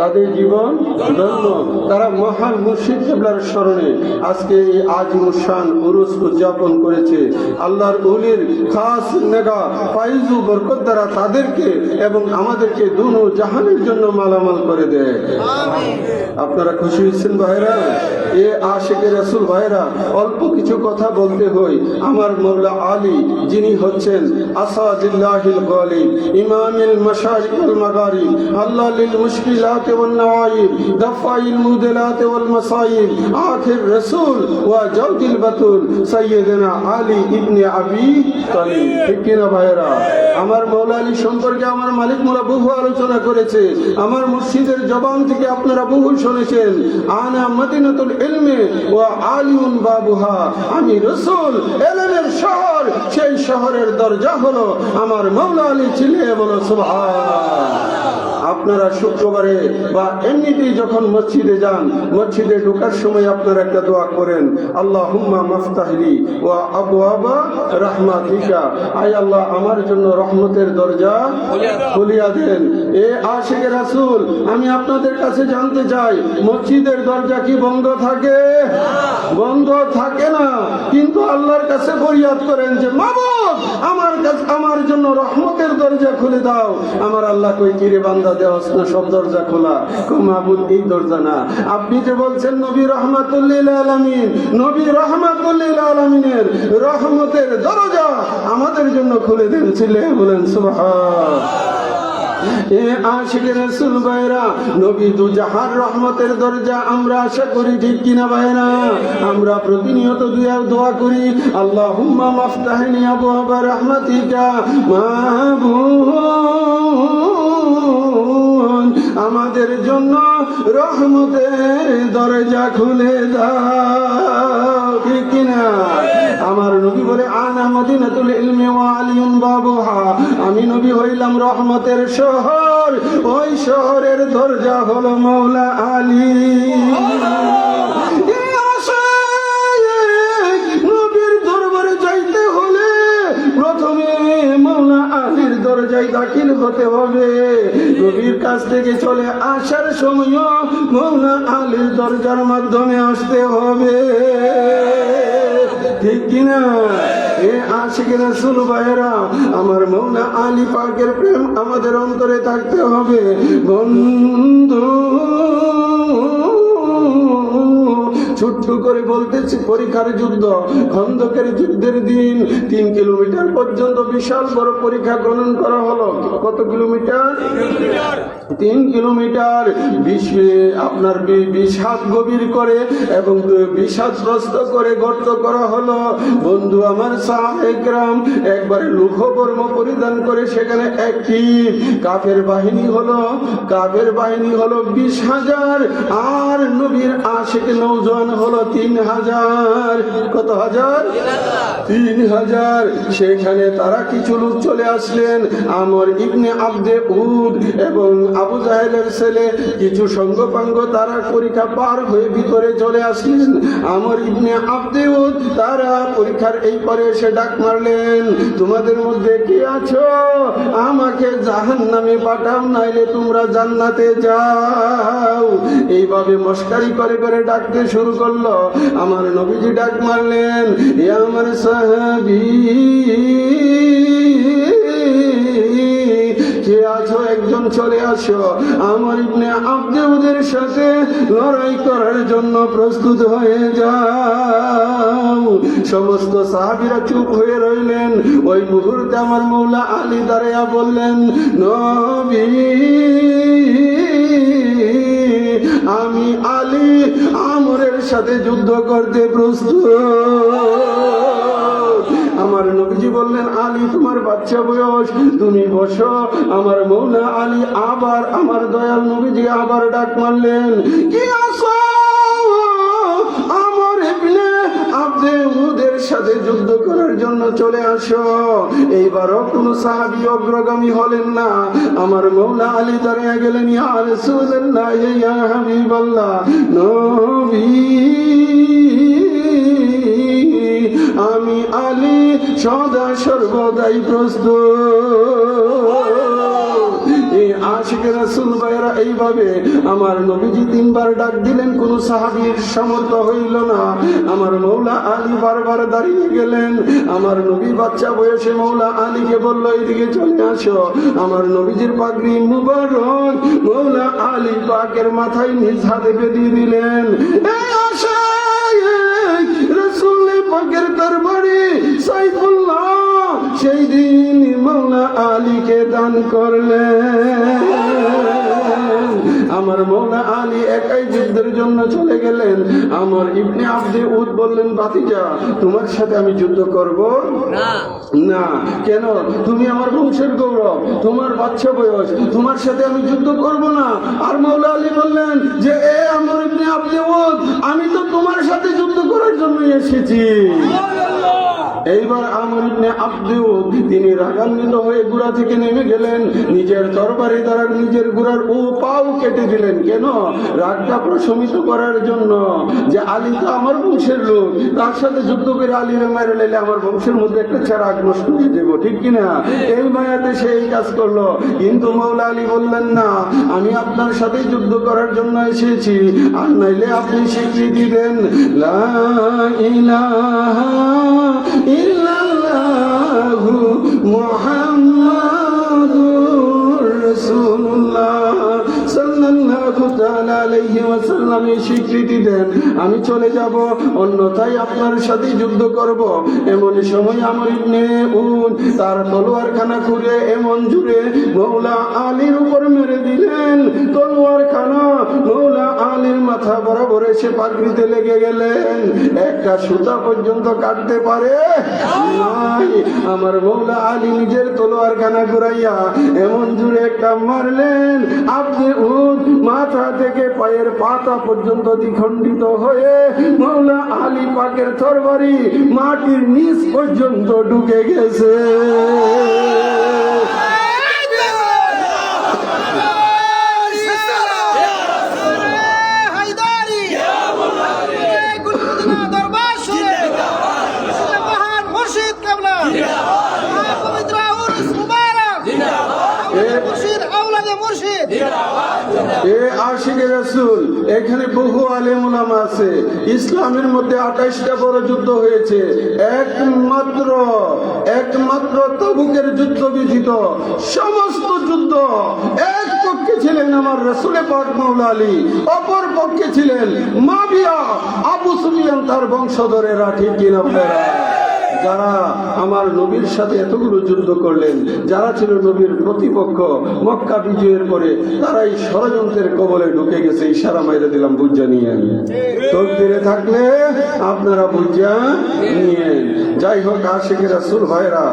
তাদের জীবন ধন্য। তারা মহান মুর্শিদ কিবলার স্মরণে আজকে এই আজিমুস শান উরুস উদযাপন করেছে। আল্লাহর ওলির খাস নেগা ফাইজু বরকত দ্বারা তাদেরকে এবং আমাদেরকে দুনো জাহানের জন্য মালামাল করে দেয়। আপনারা খুশি হয়েছেন ভাইরা? এ আশিকে রাসূল ভাইরা, অল্প কিছু কথা বলতে হয়। আমার মওলা আলী যিনি হচ্ছেন আসাদুল্লাহিল গালিব, ইমামুল মাশারিক ওয়াল মাগারিব, আল্লাহ লিল মুশকিলাত ওয়ান নওয়াইব, দাফাইল মুদলাত ওয়াল মাসাইব, আখির রাসূল ওয়া জাওদিল বাতুল সাইয়্যিদনা আলী ইবনে আবি তালিব। ঠিক কি না ভাইরা? আমার মওলা আলী সম্পর্কে আমার মালিক মোলা বহু আলোচনা করেছে। আমার মুর্শিদের জবান থেকে আপনারা বহু শুনেছেন, আনা মদিনাতুল ইলমি ওয়া আলিউন বাবুহা, আমি রাসূল ইলমের শহর, সেই শহরের দরজা হলো আমার মওলা আলী। চিল্লিয়ে বলো সুবহানাল্লাহ। আপনারা শুক্রবারে বা এমনিতেই যখন মসজিদে যান, মসজিদে ঢোকার সময় আপনারা একটা দোয়া করেন, আল্লাহুম্মা মাফতাহলি ওয়া আবওয়াবা রাহমাতিকা, আয় আল্লাহ আমার জন্য রহমতের দরজা খুলিয়া দেন। এ আশিকে রাসূল, আমি আপনাদের কাছে জানতে চাই, মসজিদের দরজা কি বন্ধ থাকে? বন্ধ থাকে না, কিন্তু আল্লাহর কাছে ফরিয়াদ করেন যে মাবুদ আমার জন্য রহমতের দরজা খুলে দাও। আমার আল্লাহ কই কিরে বান্দা, দেওয়াস না সব দরজা খোলা? মাবুদ এই দরজা না। আপনি যে বলছেন নবী রাহমাতুল লিল আলামিন, নবী রাহমাতুল লিল আলামিনের রহমতের দরজা আমাদের জন্য খুলে দেন। ছিলে বলেন সুবহানাল্লাহ। এ আশিকে রাসূল ভাইরা, নবী দুজাহার রহমতের দরজা আমরা আশা করি, ঠিক কিনা ভাইরা? আমরা প্রতিনিয়ত দোয়া করি, আল্লাহুম্মা মাফতাহনি আবওয়াবা রাহমাতিকা, মাবুদ আমাদের জন্য রহমতের দরজা খুলে দাও। ঠিক কিনা? আমার নবী বলে, আনা মদিনাতুল ইলমি ওয়া আলিউন বাবুহা, আমি নবী হইলাম রহমতের শহর, ওই শহরের দরজা হলো মওলা আলী। নবীর দরবারে যাইতে হলে প্রথমে মওলা আলীর দরজায় দাখিল হতে হবে। নবীর কাছ থেকে চলে আসার সময় মওলা আলীর দরজার মাধ্যমে আসতে হবে। ঠিক কিনা? এ আশিকে রাসূল ভাইরা, আমার মওলা আলী পাকের প্রেম আমাদের অন্তরে থাকতে হবে। বন্ধু ছোট্ট করে বলতেছি, পরীক্ষার যুদ্ধ, খন্দকের যুদ্ধের দিন 3 কিলোমিটার পর্যন্ত বিশাল বড় পরীক্ষা গ্রহণ করা হলো। কত কিলোমিটার? 3 কিলোমিটার। আপনার 20 হাত গভীর করে এবং 20 হাত প্রস্থ করে গর্ত করা হলো। বন্ধু আমার সাহাবায়ে কেরাম একবারে লৌহবর্ম পরিধান করে সেখানে একটি কাফের বাহিনী হলো 20,000 আর নবীর আশিক নওজোয়ান হলো 3,000। কত হাজার? 3,000। সেখানে তারা কিছু লোক চলে আসলেন, আমর ইবনে আব্দে উদ এবং আবু জাহেলের ছেলে কিছু সঙ্গপাঙ্গ, তারা পরীক্ষা পার হয়ে ভিতরে চলে আসলেন। আমর ইবনে আব্দে উদ তারা পরীক্ষার এই পরে এসে ডাক মারলেন, তোমাদের মধ্যে কি আছো? আমাকে জাহান্নামে পাঠাও, নাইলে তোমরা জান্নাতে যাও। এইভাবে মস্কারি করে করে ডাকতে শুরু করলো। আমার নবীজি ডাক মারলেন, এ আমার সাহাবী কে আছো? একজন চলে আসো। আমার ইবনে আব্দে উদের সাথে লড়াই করার জন্য প্রস্তুত হয়ে যাও। সমস্ত সাহাবীরা চুপ হয়ে রইলেন। ওই মুহূর্তে আমার মওলা আলী দাঁড়াইয়া বললেন, নবী আমি আলী আমরের সাথে যুদ্ধ করতে প্রস্তুত। আমার নবীজি বললেন, আলী তোমার বাচ্চা বয়স, তুমি বসো। আমার মওলা আলী আবার আমার দয়াল নবীজি আবার ডাক মারলেন, কি আসো? আমর ইবনে আব্দে উদের সাথে যুদ্ধ করার জন্য চলে আসো। এইবারও কোন সাহাবী অগ্রগামী হলেন না। আমার মওলা আলী দাঁড়িয়ে গেলেন, ইয়া রাসূলুল্লাহ, ইয়া হাবিবাল্লাহ, নবী আমি আলী সদা সর্বদাই প্রস্তুত। এই আশিকে রাসূল ভাইরা এইভাবে আমার নবীজি 3 বার ডাক দিলেন, কোন সাহাবীর সামর্থ্য হইল না। আমার মৌলা আলী বারবার দাঁড়িয়ে গেলেন। আমার নবী বাচ্চা বয়সে মৌলা আলীকে বলল, এদিকে চলে আসো। আমার নবীজির পাগড়ি মুবারক মৌলা আলী পাকের মাথায় নিজ হাতে বেঁধে দিলেন। এই আশায় রাসূল পাকের দরবারে সাইফুল্লাহ সেই দিন মৌলা আলীকে দান করলেন। আমার মৌলা আলী একাই যুদ্ধের জন্য চলে গেলেন। আমার ইবনে আব্দে উদ বললেন, ভাতিজা তোমার সাথে আমি যুদ্ধ করব না। কেন? তুমি আমার বংশের গৌরব, তোমার বাচ্চা বয়স, তোমার সাথে আমি যুদ্ধ করব না। আর মৌলা আলী বললেন যে এ আমার ইবনে আব্দে উদ, আমি তো তোমার সাথে যুদ্ধ করার জন্য এসেছি। এইবার আমর ইবনে আব্দে উদ তিনি রাগান্বিত হয়ে ঘোড়া থেকে নেমে গেলেন। নিজের তরবারি দ্বারা নিজের ঘোড়ার পাও কেটে দিলেন। কেন? রাগটা প্রশমিত করার জন্য যে আলী তো আমার বংশের লোক, তার সাথে যুদ্ধ করে আলীরে মেরে নিলে আমার বংশের মধ্যে একটা রাগ নষ্ট হয়ে দেবো, ঠিক কিনা? এই মায়াতে সে এই কাজ করলো। কিন্তু মৌলা আলী বললেন না, আমি আপনার সাথে যুদ্ধ করার জন্য এসেছি, আর নাইলে আপনি স্বীকৃতি দেন লা ইলাহা ইল্লাল্লাহু মুহাম্মাদুর রাসূলুল্লাহ সাল্লাল্লাহু তাআলা আলাইহি ওয়াসাল্লাম স্বীকৃতি দেন, আমি চলে যাব, অন্যথায় আপনার সাথে যুদ্ধ করব। এমন সময় আমর ইবনে উদ তার তলোয়ারখানা খুলে এমন জুড়ে মৌলা আলীর উপর মেরে দিলেন, তলোয়ারখানা মৌলা আলীর মাথা বরাবর এসে পাগড়িতে লেগে গেলেন। একটা সুতা পর্যন্ত কাটতে পারে নাই। আমার মৌলা আলী নিজের তলোয়ারখানা ঘুরাইয়া এমন জুড়ে একটা মারলেন, আব্দে উদ মাথা থেকে পায়ের পাতা পর্যন্ত দ্বিখণ্ডিত হয়ে মৌলা আলী পাকের তরবারি মাটির নিচ পর্যন্ত ঢুকে গেছে। এখানে বহু আলেম উলামা আছে। ইসলামের মধ্যে 28টা বড় যুদ্ধ হয়েছে, একমাত্র তাবুকের যুদ্ধ ব্যতীত সমস্ত যুদ্ধ এক পক্ষে ছিলেন আমার রাসূল পাক মৌলা আলী, অপর পক্ষে ছিলেন মুআবিয়া, আবু সুফিয়ান তার বংশধরেরা, ঠিক কিনা আপনারা? যারা আমার নবীর সাথে এতগুলো যুদ্ধ করলেন, যারা ছিল নবীর প্রতিপক্ষ, মক্কা বিজয়ের পরে তারাই ষড়যন্ত্রের কবলে ঢুকে গেছে। ইশারা মাইরে দিলাম, বুঝা নিয়ে তকদিরে থাকলে আপনারা বুঝা নিয়ে। যাই হোক, আশিকে রাসূল ভাইরা,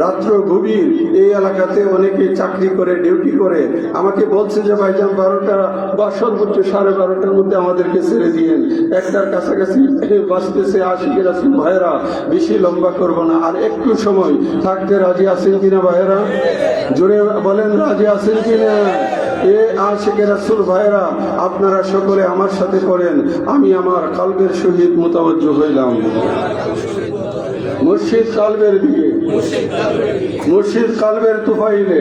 রাত্র গভীর, এই এলাকাতে অনেকে চাকরি করে, ডিউটি করে, আমাকে বলছে যে ভাইজান 12টা বা সর্বোচ্চ 12:30টার মধ্যে আমাদেরকে ছেড়ে দিয়েন, একটার কাছাকাছি বাঁচতেছে। আশিকে রাসূল ভাইরা, বেশি লম্বা করব না, আর একটু সময় থাকতে রাজি আছেন কিনা ভাইরা? জোরে বলেন, রাজি আছেন কিনা? এ আশিকে রাসূল ভাইরা, আপনারা সকলে আমার সাথে করেন, আমি আমার কালবের সহিত মুতাওয়াজ্জু হইলাম মুর্শিদ কালবের দিকে, মুর্শিদ কালবের তুফাইলে,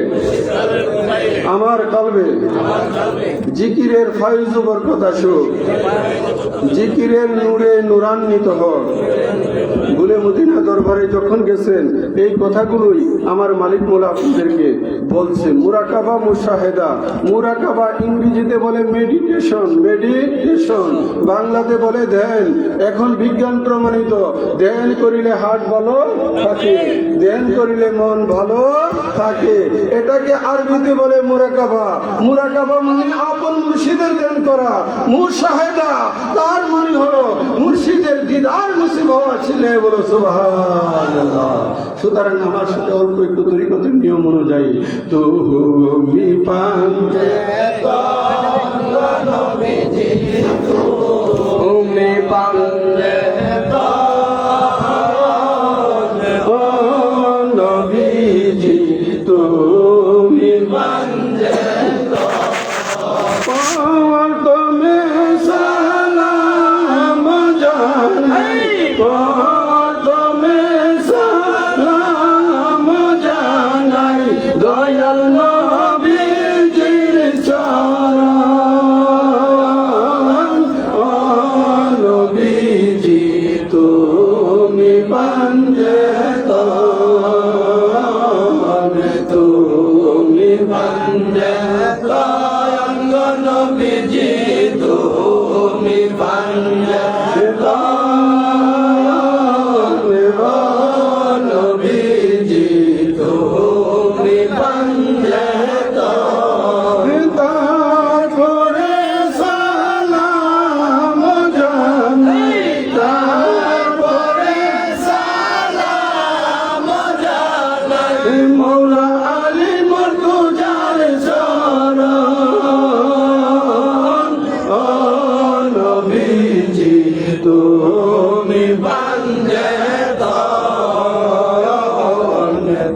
আমার কালবে জিকিরের ফায়জ বরকত আসুক, জিকিরের নূরে নূরান্বিত হোক। গুলে মদিনা দরবারে যখন গেছেন, এই কথাগুলোই আমার মালিক মোলা আপনাদেরকে বলছে। মুরাকাবা, মুশাহেদা। মুরাকাবা ইংরেজিতে বলে মেডিটেশন, বাংলাতে বলে ধ্যান। এখন বিজ্ঞান প্রমাণিত, ধ্যান করিলে হার্ট ভালো থাকে, ধ্যান করিলে মন ভালো থাকে। এটাকে আরবিতে বলে মুরাকাবা। মুরাকাবা মানে আপন মুর্শিদের ধ্যান করা। মুশাহেদা তার মানে হলো মুর্শিদের দিদার নসিব হওয়া। ছিলে বলো সুবহানাল্লাহ। সুতরাং আমার সাথে অল্প একটু তরিকতের নিয়ম অনুযায়ী তুমি পান্তে তুমি পান্তে নবীজি, তুমি পান্তে তুমি সালাম জানাই, তুমি পাঞ্জে দয়াঙ্গ নবীজি তুমি পাঞ্জে নবীজি তুমি পাঞ্জে তারপরে সালাম জানাই তারপরে সালাম জানাই মৌলা আলী মুর্তজার শরণ ও নবীজি তুমি পাঞ্জে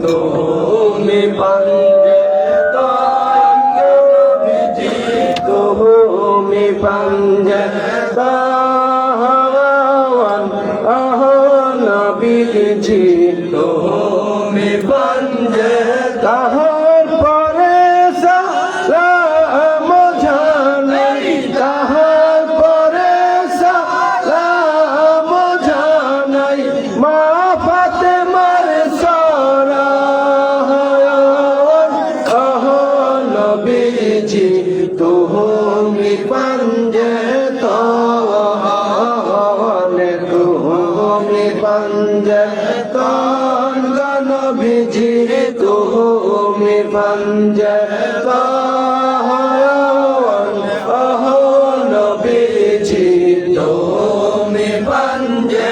তুমি পাঞ্জে নবীজি তুমি পাঞ্জে নবীজি তুমি পাঞ্জে তাহার পরে সালাম জানাই তাহার পরে সালাম জানাই মা ফাতেমার সরায়ন নবীজি তুমি পাঞ্জে তুমি পাঞ্জে নবীজি তুমি পাঞ্জে নবীজি তুমি পাঞ্জে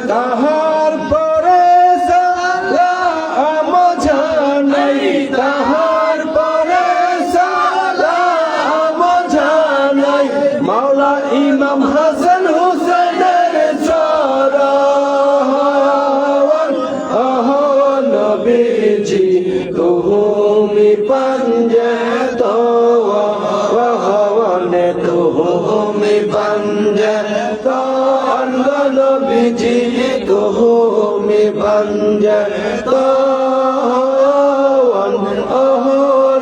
তাহার পরে সালাম জানাই তাহার পরে সালাম জানাই মাওলা ইমাম হাসান হুসেনের চরণ নবীজি তুমি পাঞ্জে তুমি পাঞ্জে নবীজি তুমি পাঞ্জে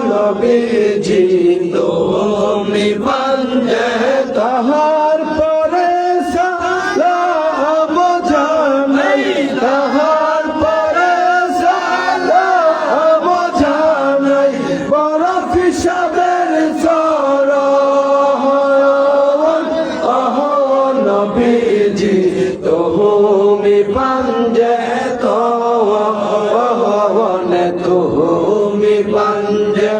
নবীজি তুমি পাঞ্জে তাহার পরে সালাম জানাই তাহার পরে সালাম জানাই বরফ হিসাবের চরণ নবীজি তুমি পাঞ্জে তুমি পাঞ্জে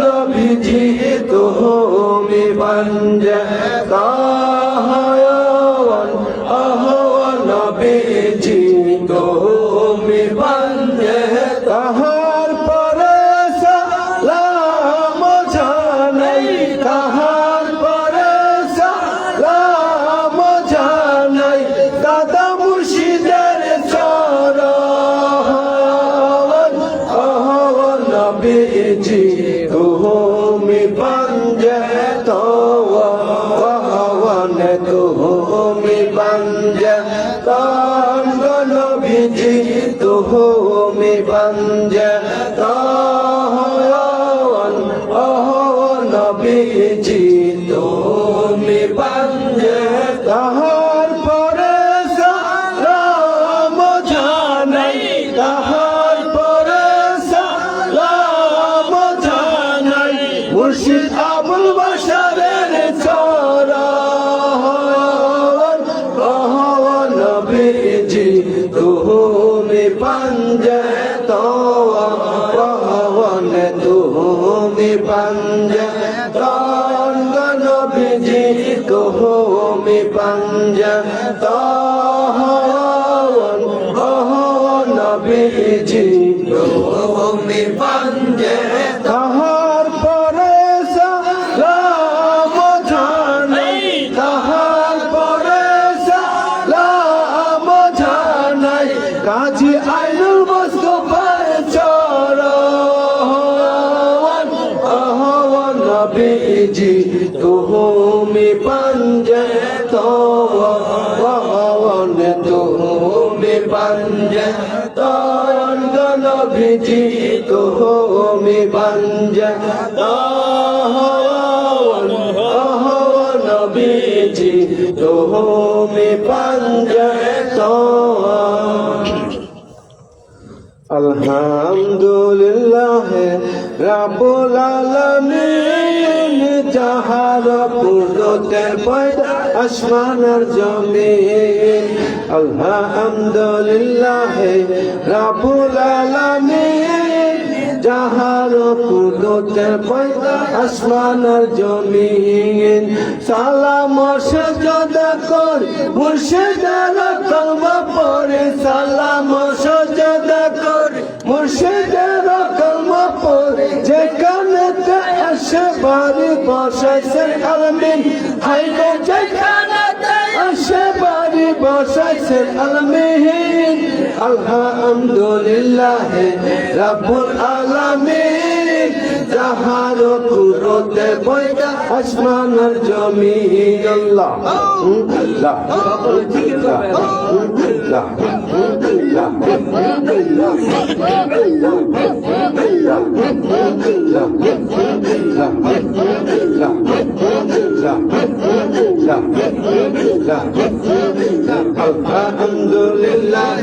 নবীজি তুমি পাঞ্জে নবীজি তুমি পাঞ্জে তাহার পরে সালাম জানাই তাহার পরে সালাম জানাই দাদা মুর্শিদের চরণ নবীজি তুমি পাঞ্জে তুমি পাঞ্জে নবীজি তুমি পাঞ্জে নবীজি তুমি পাঞ্জে তাহার পরে সালাম জানাই তাহার পরে সালাম জানাই মুর্শিদ আবুল বাশারের চরণ নবীজি তুমি পাঞ্জে তুমি পাঞ্জে নবীজি তুমি পাঞ্জে নবীজি তুমি পাঞ্জে তাহার পরে সালাম জানাই তাহার পরে সালাম জানাই কাজী আইনুল মুস্তাফার চরণ নবীজি তুমি পাঞ্জে তুমি পাঞ্জে নবীজি তুমি পাঞ্জে নবীজি তুমি পাঞ্জে আলহামদুলিল্লাহ রাব্বুল আলামিন যাহার কুদরতের পয়দা আসমান আর জমিন আলহামদুলিল্লাহ রাব্বুল আলামিন যাহার কুদরতের পয়দা আসমান আর জমিন সালাম ও সাজদা করি মুর্শিদের কলমা পড়ে সালাম ও সাজদা করি মুর্শিদের কলমা পড়ে যেখানেতে আসে বাড়ি বসাইছে আলমিন হাইরে যেখানেতে আসে বাড়ি বসাইছে আলমিন আলহামদুলিল্লাহ রাব্বুল আলামিন যাহার কুদরতে পয়দা আসমান আর জমিন আল্লাহ আল্লাহ আলহামদুলিল্লাহ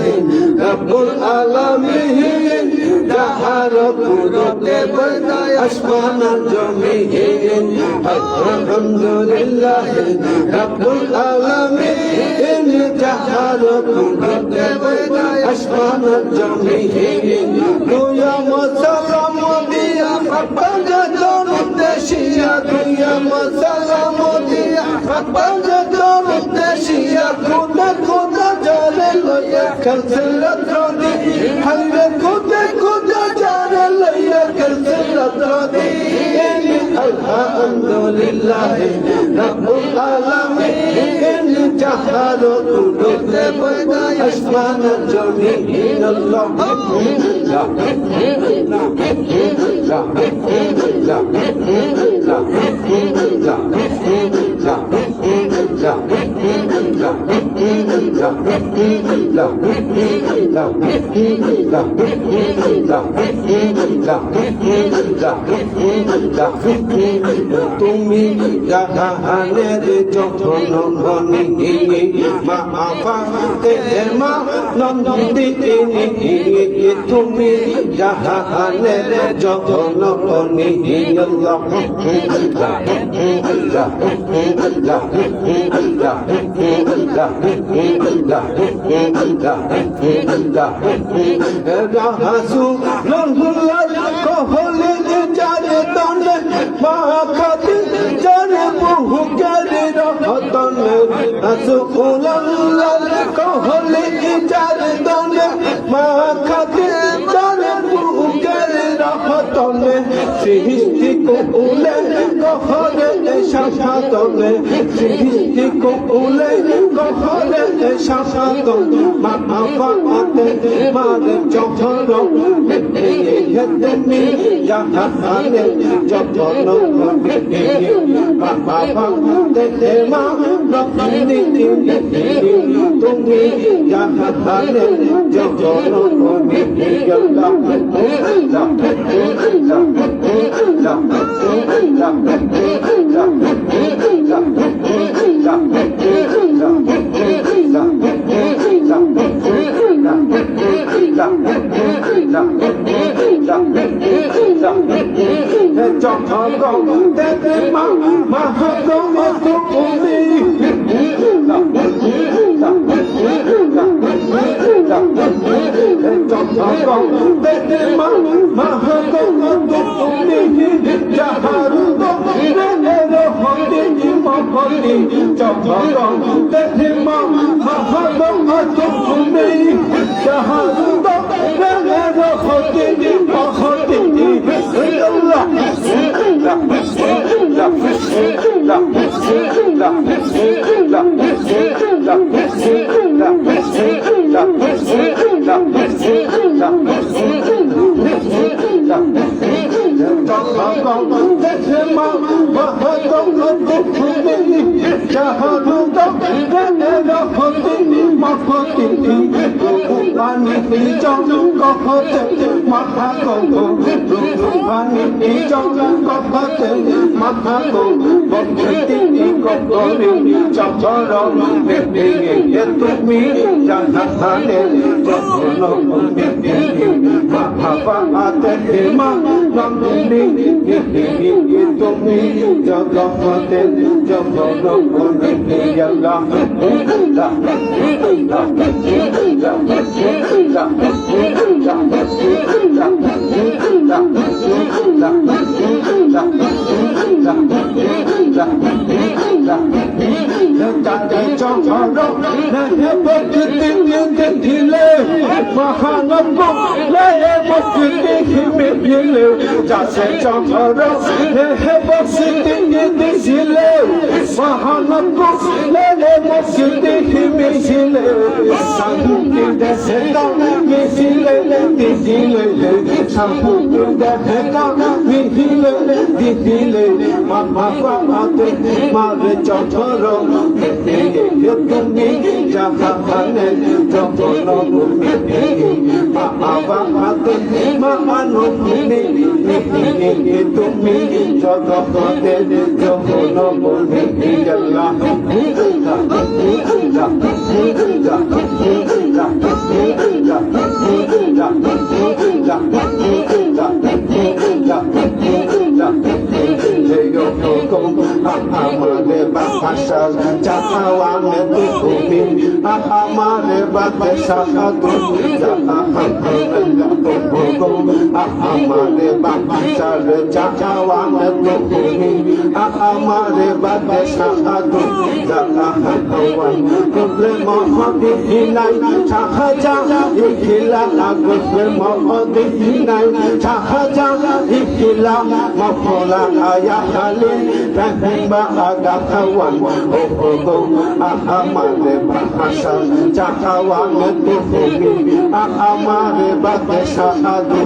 রাব্বুল আলামিন যাহার কুদরতে পয়দা আসমান আর জমিন আলহামদুলিল্লাহ রাব্বুল আলামিন যাহার কুদরতে পয়দা আসমান আর জমিন দুয়া সালাম দিয়া পাঁচা দরুদ শিয়া দুয়া সালাম দিয়া পাঁচা দরুদ শিয়া খোদা খোদা জানে লয়া কালসিরাত রদি হাইরে খোদা খোদা জানে লয়া কালসিরাত রদি আলহামদুলিল্লাহ রাব্বুল আলামিন যাহার কুদরতে পয়দা আসমান আর জমিন আল্লাহ তুমি জাহানের যখন বনি মা বাবাতে মা নন্দিনী তুমি জাহানের যখন বনি আল্লাহ কহলে যারে তনে মা খাতে যারে বহু গেলে রহতনে রাসূলুল্লাহ কহলে যারে তনে মা খাতে যারে বহু গেলে রহতনে সৃষ্টি কোলে কহলে শাসাতনে সৃষ্টি কোলে কহলে শাসাতনে মা বাবাতে মারে চহর তুমি জাহানে যতন বাবা দেখে মা নন্দিনী তুমি জাহানে যতন তুমি জাহানে যতন মহাবাতে মা নন্দিনী তুমি জগতে জগদগুণী আল্লাহ মহানব যাচ্ছে চর বসতি দিছিলে মহানব বসতি মিছিলে শান্তি দেশে মিছিলে দিছিলে শান্তি দেশে মিছিলে দিছিলে মামা বাবাতে মারে চর তুমি জাহানে যখন বাবাতে মানো তুমি তুমি জগতে যখন বলি আল্লাহ আমাদের বাসা চাওয়ানে তুমি আমাদের বাসা তুমি আমাদের বাসার চাওয়ানে তুমি আমাদের বাসা তুমি মহদিনাই সাহায্য ইখিলা গোসলে মহদিনাই সাহায্য ইখিলা মফলা আয়া খালি রহিমা আগা খাওয়ান ও গো আমাদের ভাষা চাওয়ান তুমি আমাদের বাদশা আদু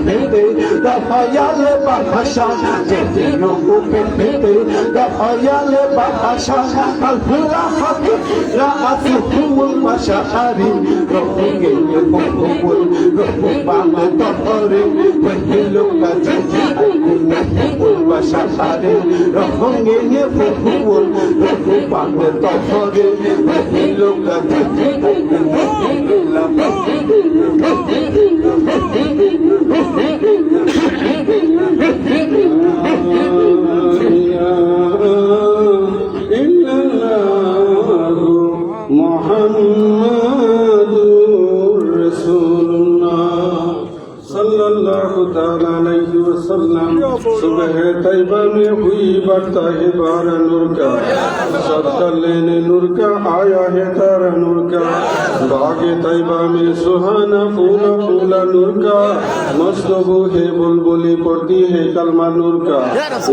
পেতে দয়ালে বাদশা যেদিও পেতে দয়ালে বাদশা আল্লাহ হাবিব রাআতুহুল মাশাআরি রহিগে মকবুল রহমান তহরে ওহিলো কাজে মকবুল মাশাআরি রহিগে মকবুল রহমান তহরে ওহিলো কাজে মুহাম্মাদুর রাসূলুল্লাহ सल्लल्लाहु ताला अलैहि वसल्लम सुबह तैयबा में हुई बढ़ता है बारा नूर का सदका लेने नूर का आया है तारा नूर का बागे तैयबा में सुहाना फूला फूला नूर का मस्तबू है बुलबुली पड़ती है कलमा नूर का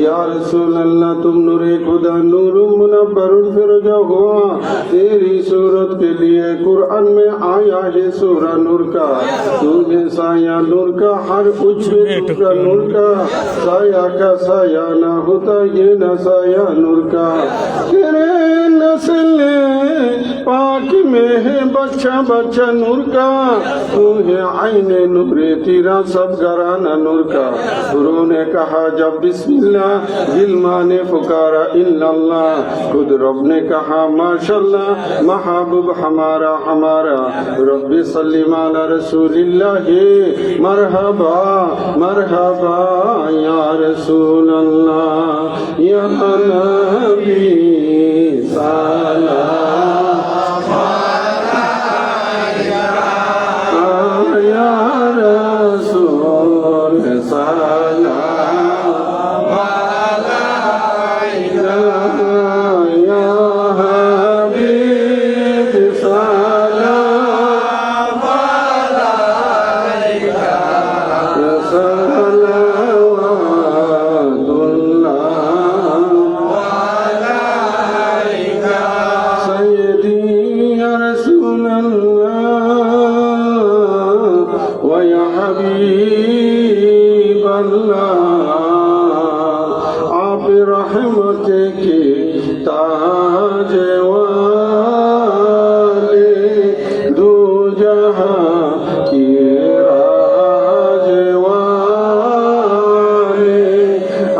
या रसूल अल्लाह तुम नूरे खुदा नूर मुनव्वर फिरोजा हुआ तेरी सूरत के लिए कुरान में आया है सूरा नूर का तू है साया नूर का हर कुछ टुकड़ा नूर का साया ना होता ये न साया नूर का तेरे नस्ल पाक में है बच्चा बच्चा नूर का तू है आईने नूरे तेरा सब घराना नूर का गुरु ने कहा जब बिस्मिल्लाह दिल माने पुकारा इल्लल्लाह खुद रब ने कहा माशाल्लाह महबूब हमारा हमारा रब्बी सल्ली अला रसूलिल्लाह मरहबा मरहबा या रसूल अल्लाह या नबी सलाम या रसूल सलाम या हबीब सलाम आप रहमत के ताज वाले दो जहां के राज वाले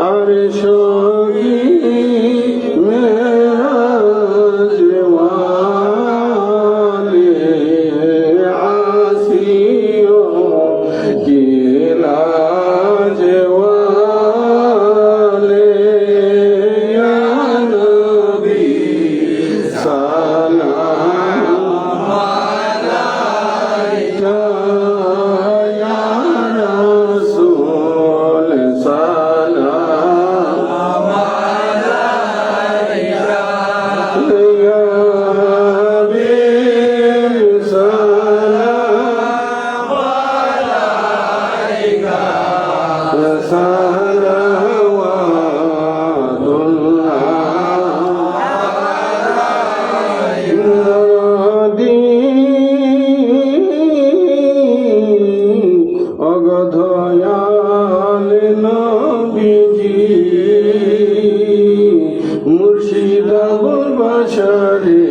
अर्शों मेराज वाले आसियों की लाज वाले या नबी सलाम अलैका या रसूल सलाम अलैका या हबीब सलाम अलैका অগধয়াল নবীজি মুর্শিদ আবুল বাশারে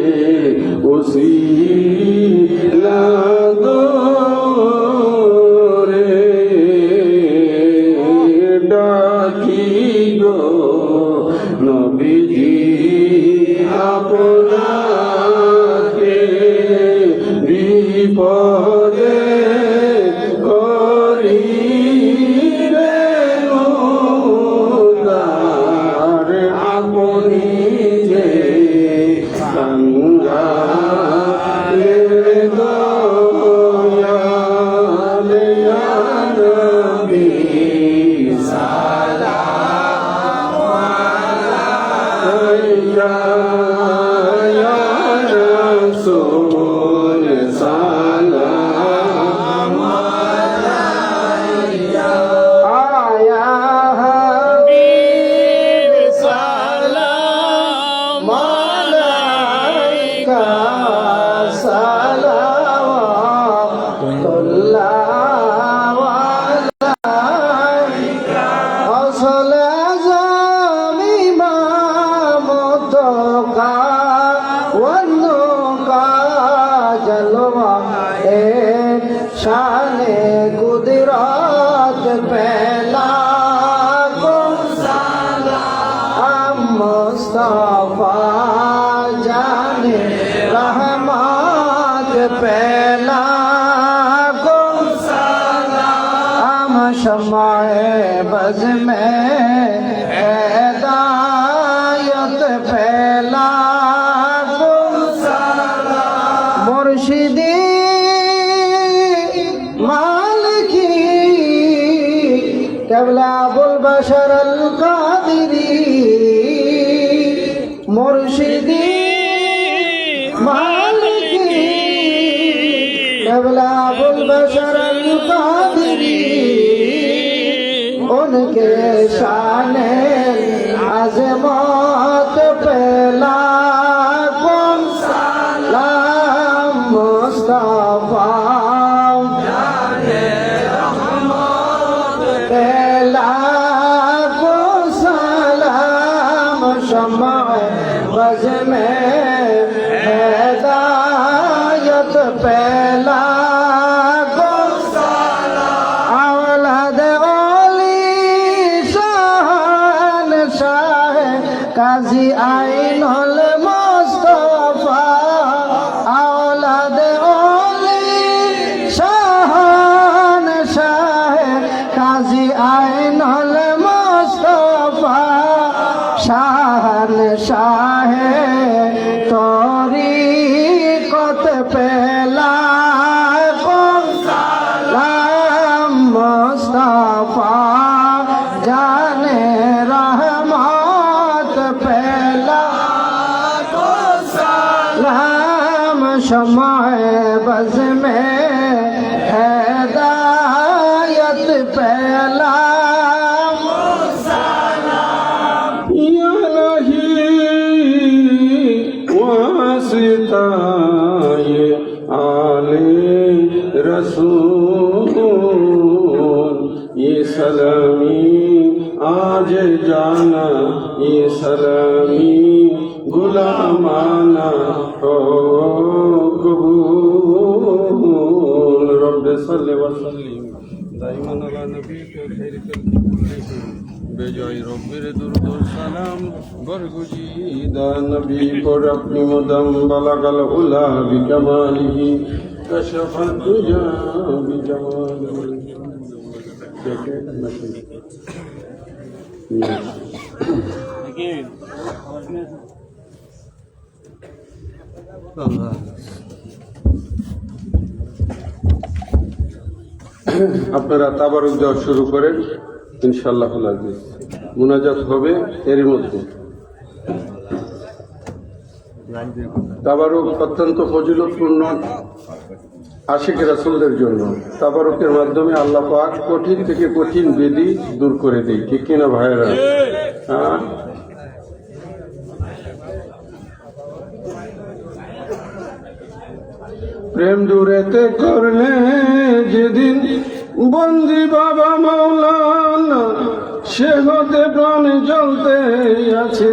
ওসিলা রে ডাকি গো নবীজি আপনাকে বিপদে করিলেন উদ্ধার আপনি যে কাঙ্গালের দয়ালে ইয়া নবী সালাম আলাইকা ইয়া রাসূল সালাম আলাইকা আয়া হাবিব সালাম আলাইকা সালাওয়াতুল্লাহ बज़ में हिदायत फैला मुर्शिदी मालिकी क़िबला अबुल बशर अल क़ादिरी मुर्शिदी मालिकी क़िबला अबुल बशर अल क़ादिरी उनके शाने अज़मत पे लाखों सलाम मुस्तफ़ा पे लाखों सलाम शम्मा बज़ में हिदायत पे लाखों सलाम औलाद काजी आइनुल मुस्तफा औलाद ओली शाहान शाह काजी आइनुल मुस्तफा शाहान शाह तरीक़त पे लाखों सलाम मुस्तफा जाने शमाए बज़ में हिदायत फैला या नहीं वासिता ये आले रसूल ये सलामी आज जाना ये सलामी गुलामाना हो कबूल रब सल्लि व सल्लिम दाइमन अला नबीके खैर खल्क़ि कुल्लिहिम बेजाय रब्बिर दुरूद व सलाम बरगुजीदा नबी पर अपनी मुदम बलगल उला बिकमालिही कशफत दुजा बिजमालिही আপনারা তাবারুক দেওয়া শুরু করেন ইনশাআল্লাহ মুনাজাত হবে এর মধ্যে তাবারুক অত্যন্ত ফজিলতপূর্ণ আশিক রাসূলদের জন্য তাবারুকের মাধ্যমে আল্লাহ পাক কঠিন থেকে কঠিন বেদি দূর করে দেয় ঠিক কিনা ভাইরা হ্যাঁ প্রেম দূরেতে করলে যেদিন বন্দি বাবা মাওলানা সে হতে প্রাণ জ্বলতে আছে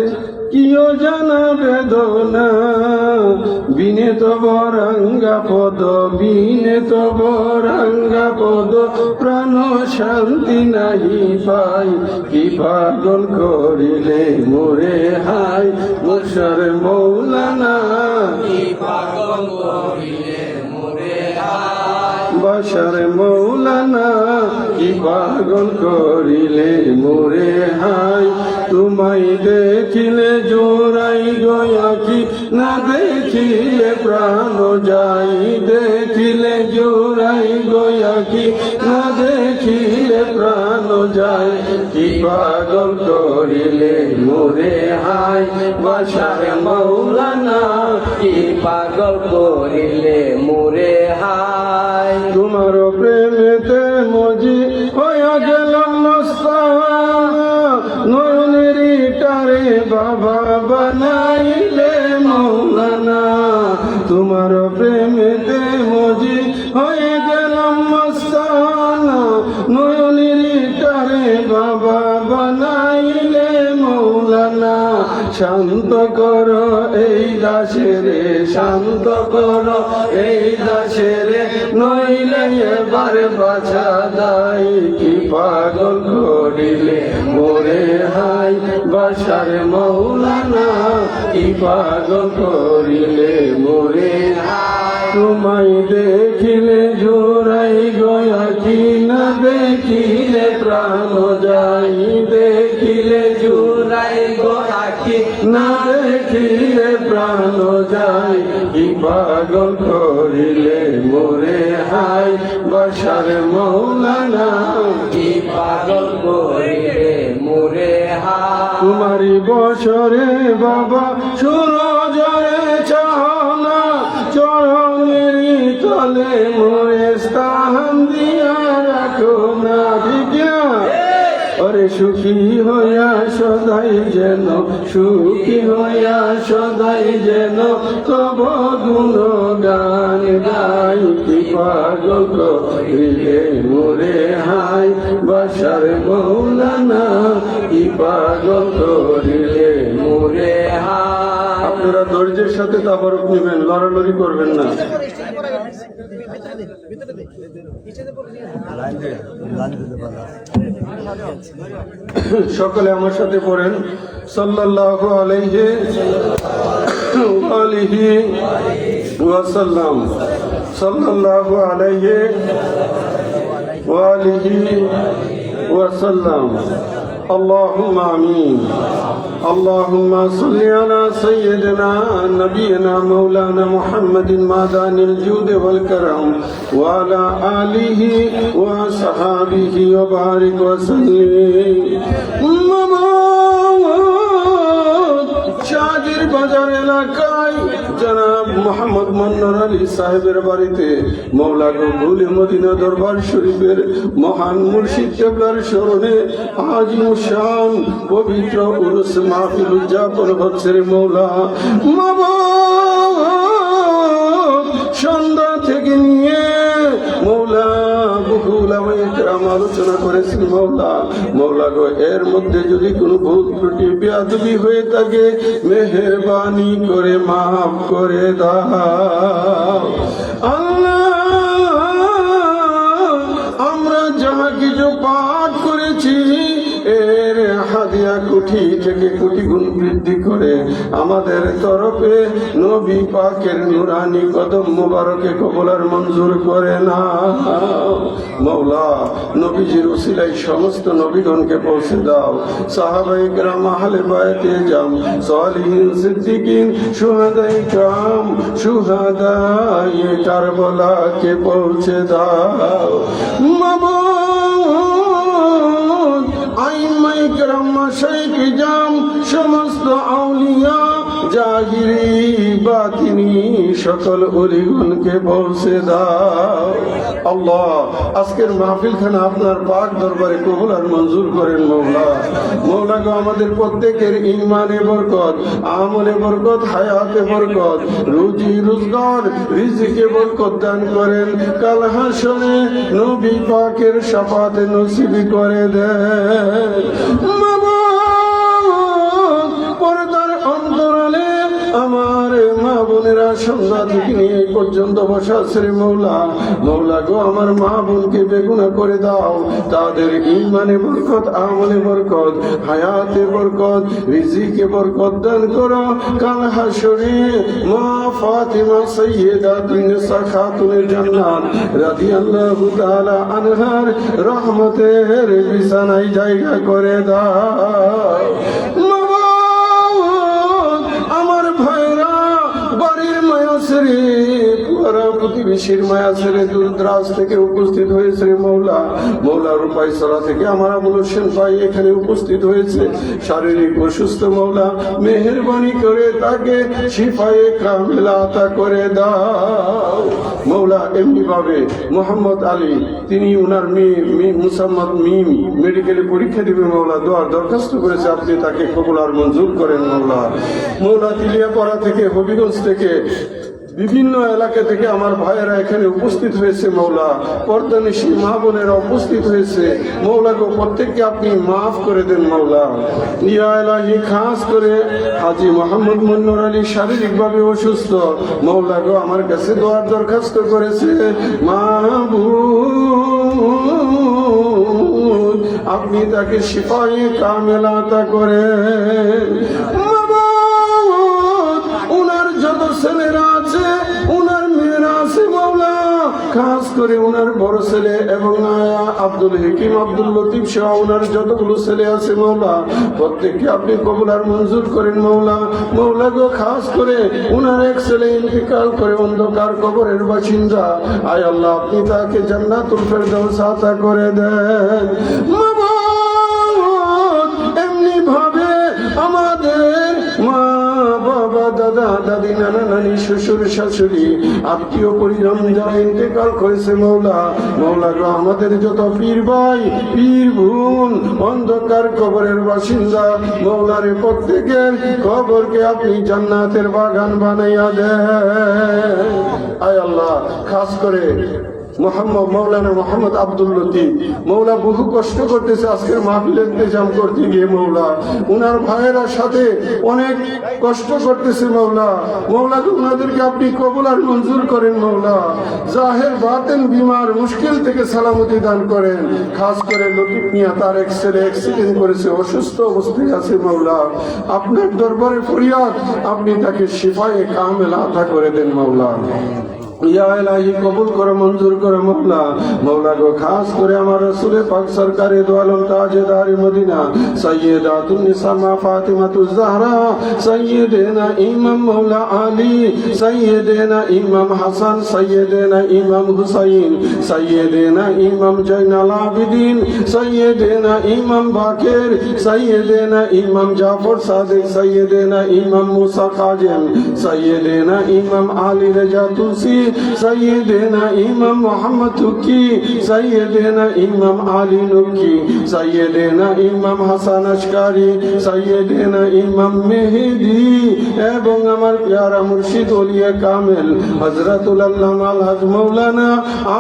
কিও জানা বেদনা বিনে তো বরাঙ্গা পদ বিনে তো বরাঙ্গা পদ প্রাণ শান্তি নাহি পাই কি পাগল করিলে মোরে হাই মুর্শিদ মৌলানা কি পাগল করিলে মোরে হাই বাশার মৌলানা কি পাগল করিলে মোরে হাই তোমায় দেখিলে জোড়াই গয়া কি না দেখিলে প্রাণ যাই দেখিলে জোড়াই গয়া কি না দেখিলে প্রাণ যায় কি পাগল করিলে মোরে হাই বাশার মৌলানা কি পাগল করিলে মোরে হাই তোমার প্রেমেতে মজি হয়ে গেলাম মস্তানা নয়নের টারে বাবা বানাইলে মৌলানা তোমার প্রেমেতে মজি হয়ে গেলাম মস্তানা নয়নের টারে বাবা বানাইলে মৌলানা শান্ত কর এই দাসেরে শান্ত কর এই দাসেরে নইলে এবার বাছা দাই কি পাগল করিলে মোরে হাই বাশার মৌলানা কি পাগল করিলে মোরে হাই তোমায় দেখিলে জোড়াই গয়া কি না দেখিলে প্রাণ যায় দেখিলে প্রাণ যায় কি পাগল করিলে মোরে হাই বাসার মৌলানা কি পাগল করিলে মোরে হায় তোমারি বছরে বাবা সুরজরে চাহনা চরণেরই তলে মোরে স্থান দিয়া রাখো না বিজ্ঞা ওরে সুখী হইয়া সদাই যেন সুখী হইয়া সদাই যেন তব গুণ গান গাই কি পাগল করিলে মোরে হাই বাসার মৌলানা কি পাগল করিলে মোরে হায় আপনারা ধৈর্যের সাথে তাবারক নেবেন, লড়ালড়ি করবেন না। সকলে আমার সাথে পড়েন সাল্লাল্লাহু আলাইহি আলিহি ওয়াসাল্লাম সাল্লাল্লাহু আলাইহি ওয়ালিহি ওয়াসাল্লাম اللهم آمين اللهم صل على سيدنا نبينا مولانا محمد معدن الجود والكرم وعلى آله وصحابه وبارك وسلم শাহজির বাজার এলাকায় জনাব মোহাম্মদ মন্নার আলী সাহেবের বাড়িতে মৌলা গৌলে মদিনা দরবার শরীফের মহান মুর্শিদ কেবলার স্মরণে আজিমুশান পবিত্র উরুস মাহফিল উদযাপন হচ্ছে রে মৌলা সন্ধ্যা থেকে নিয়ে মৌলা বহুল আমাম আলোচনা করেছেন মৌলা মৌলা গো এর মধ্যে যদি কোনো ভুল ত্রুটি বেয়াদবি হয়ে থাকে মেহেরবানি করে মাফ করে দাও আল্লাহ আমরা যাহা কিছু পাঠ করেছি এর হাদিয়া কোটি থেকে কোটি গুণ বৃদ্ধি করে আমাদের তরফে নবী পাকের নুরানি কদম মোবারকে কবুলার মঞ্জুর করে না মৌলা নবীজির উসিলায় সমস্ত নবীগণকে পৌঁছে দাও সাহাবায়ে কেরাম আহলে বায়াতে জাম সালিহিন সিদ্দিকিন শুহাদায়ে কিরাম শুহাদায়ে কারবালাকে পৌঁছে দাও মাবুদ আইমাই কেরাম মাশাইখ জাম সমস্ত আউলিয়া জাহিরি বাতিনি সকল ওলিগণকে পৌঁছে দাও আল্লাহ আজকের মাহফিলখানা আপনার পাক দরবারে কবুল আর মঞ্জুর করেন মৌলা মৌলা গো আমাদের প্রত্যেকের ঈমানে বরকত আমলে বরকত হায়াতে বরকত রুজি রোজগার রিজিকে বরকত দান করেন কাল হাসরে নবী পাকের শাফাতে নসিব করে দেন পর্দার অন্তরালে আমার মা বোনেরা সন্ধ্যা থেকে নিয়ে এই পর্যন্ত বসা শ্রী মৌলা মৌলা গো আমার মা বোনকে বেগুনা করে দাও তাদের ঈমানে বরকত আমলে বরকত হায়াতে বরকত রিজিকে বরকত দান করো কাল হাসরে মা ফাতিমা সাইয়্যিদাতুন নিসা খাতুনের জান্নাত রাদিয়াল্লাহু তাআলা আনহার রহমতের বিছানায় জায়গা করে দাও আমার ভাইরা বাড়ির মায়া ছেড়ে পুরা প্রতিবেশীর মায়া ছেড়ে দূর দরাজ থেকে উপস্থিত হয়েছে মৌলা মৌলা রূপাইছড়া থেকে আমার আবুল হোসেন ভাই এখানে উপস্থিত হয়েছে শারীরিক অসুস্থ মৌলা মেহেরবানি করে তাকে শিফায়ে কামিলা আতা করে দাও মৌলা এমনি ভাবে মোহাম্মদ আলী তিনি উনার মেয়ে মুসাম্মদ মিম মেডিকেলে পরীক্ষা দিবে মৌলা দোয়ার দরখাস্ত করেছে আপনি তাকে কবুল আর মঞ্জুর করেন মৌলা মৌলা তিলিয়াপাড়া থেকে হবিগঞ্জ থেকে বিভিন্ন এলাকা থেকে আমার ভাইয়েরা এখানে উপস্থিত হয়েছে মৌলা পর্দানিশী মা বোনেরা উপস্থিত হয়েছে মৌলা গো প্রত্যেককে আপনি মাফ করে দেন মৌলা ইয়া ইলাহি খাস করে হাজী মোহাম্মদ মন্নুর আলী শারীরিকভাবে অসুস্থ মৌলা গো আমার কাছে দোয়ার দরখাস্ত করেছে মাহবুব আপনি তাকে শিফায়ে কামেলা আতা করেন উনার যত ছেলেরা আছে উনার মেয়েরা আছে মৌলা খাস করে উনার বড় ছেলে এবং আব্দুল হাকিম আব্দুল লতিফ সহ উনার যতগুলো ছেলে আছে মৌলা প্রত্যেককে আপনি কবুল আর মঞ্জুর করেন মৌলা। মৌলা গো খাস করে উনার এক ছেলে ইন্তেকাল করে অন্ধকার কবরের বাসিন্দা, আয় আল্লাহ আপনি তাকে জান্নাতুল ফেরদাউস আতা করে দেন। মাবুদ এমনি ভাবে আমাদের মা বাবা দাদা দাদি নানা নানি শ্বশুর শাশুড়ি আত্মীয় পরিজন যারা ইন্তেকাল করেছে মৌলা, মৌলা গো আমাদের যত পীর ভাই পীর বোন অন্ধকার কবরের বাসিন্দা মৌলারে প্রত্যেকের কবরকে আপনি জান্নাতের বাগান বানাইয়া দেন। আয় আল্লাহ খাস করে মৌলানা মোহাম্মদ আব্দুল লতিফ মৌলা বহু কষ্ট করতেছে আজকের মাহফিলের ইন্তেজাম করতে গিয়ে মৌলা, উনার ভাইয়েরা সাথে অনেক কষ্ট করতেছে মৌলা। মৌলাকে উনাদেরকে আপনি কবুল আর মঞ্জুর করেন মৌলা। জাহের বাতেন বিমার মুশকিল থেকে সালামতি দান করেন। খাস করে লতিফ মিয়া তার এক ছেলে অ্যাক্সিডেন্ট করেছে, অসুস্থ অবস্থায় আছে মৌলা, আপনার দরবারে ফরিয়াদ আপনি তাকে শিফায়ে কামেল আতা করে দেন মৌলা। ইয়া ইলাহি কবুল করে মঞ্জুর করে মৌলা। মৌলা গো খাস করে আমার রাসূলে পাক সরকারে দো আলম তাজদার মদিনা সাইয়্যিদাতুন নিসা মা ফাতিমাতুজ জাহরা সাইয়্যিদিনা ইমাম মৌলা আলী সাইয়্যিদিনা ইমাম হাসান সাইয়্যিদিনা ইমাম হুসাইন সাইয়্যিদিনা ইমাম জয়নাল আবিদিন সাইয়্যিদিনা ইমাম বাকের সাইয়্যিদিনা ইমাম জাফর সাদিক সাইয়্যিদিনা ইমাম মুসা কাজিম সাইয়্যিদিনা ইমাম আলী রাজা তুলসী सैयदना इमाम मोहम्मद तुकी सैयदना इमाम आली नुकी सैयदना इमाम हसन अशकारी सैयदना इमाम मेहदी এবং আমার প্যারা মুর্শিদ ওলিয়া কামেল হযরতুল আল্লামা আল হজ মাওলানা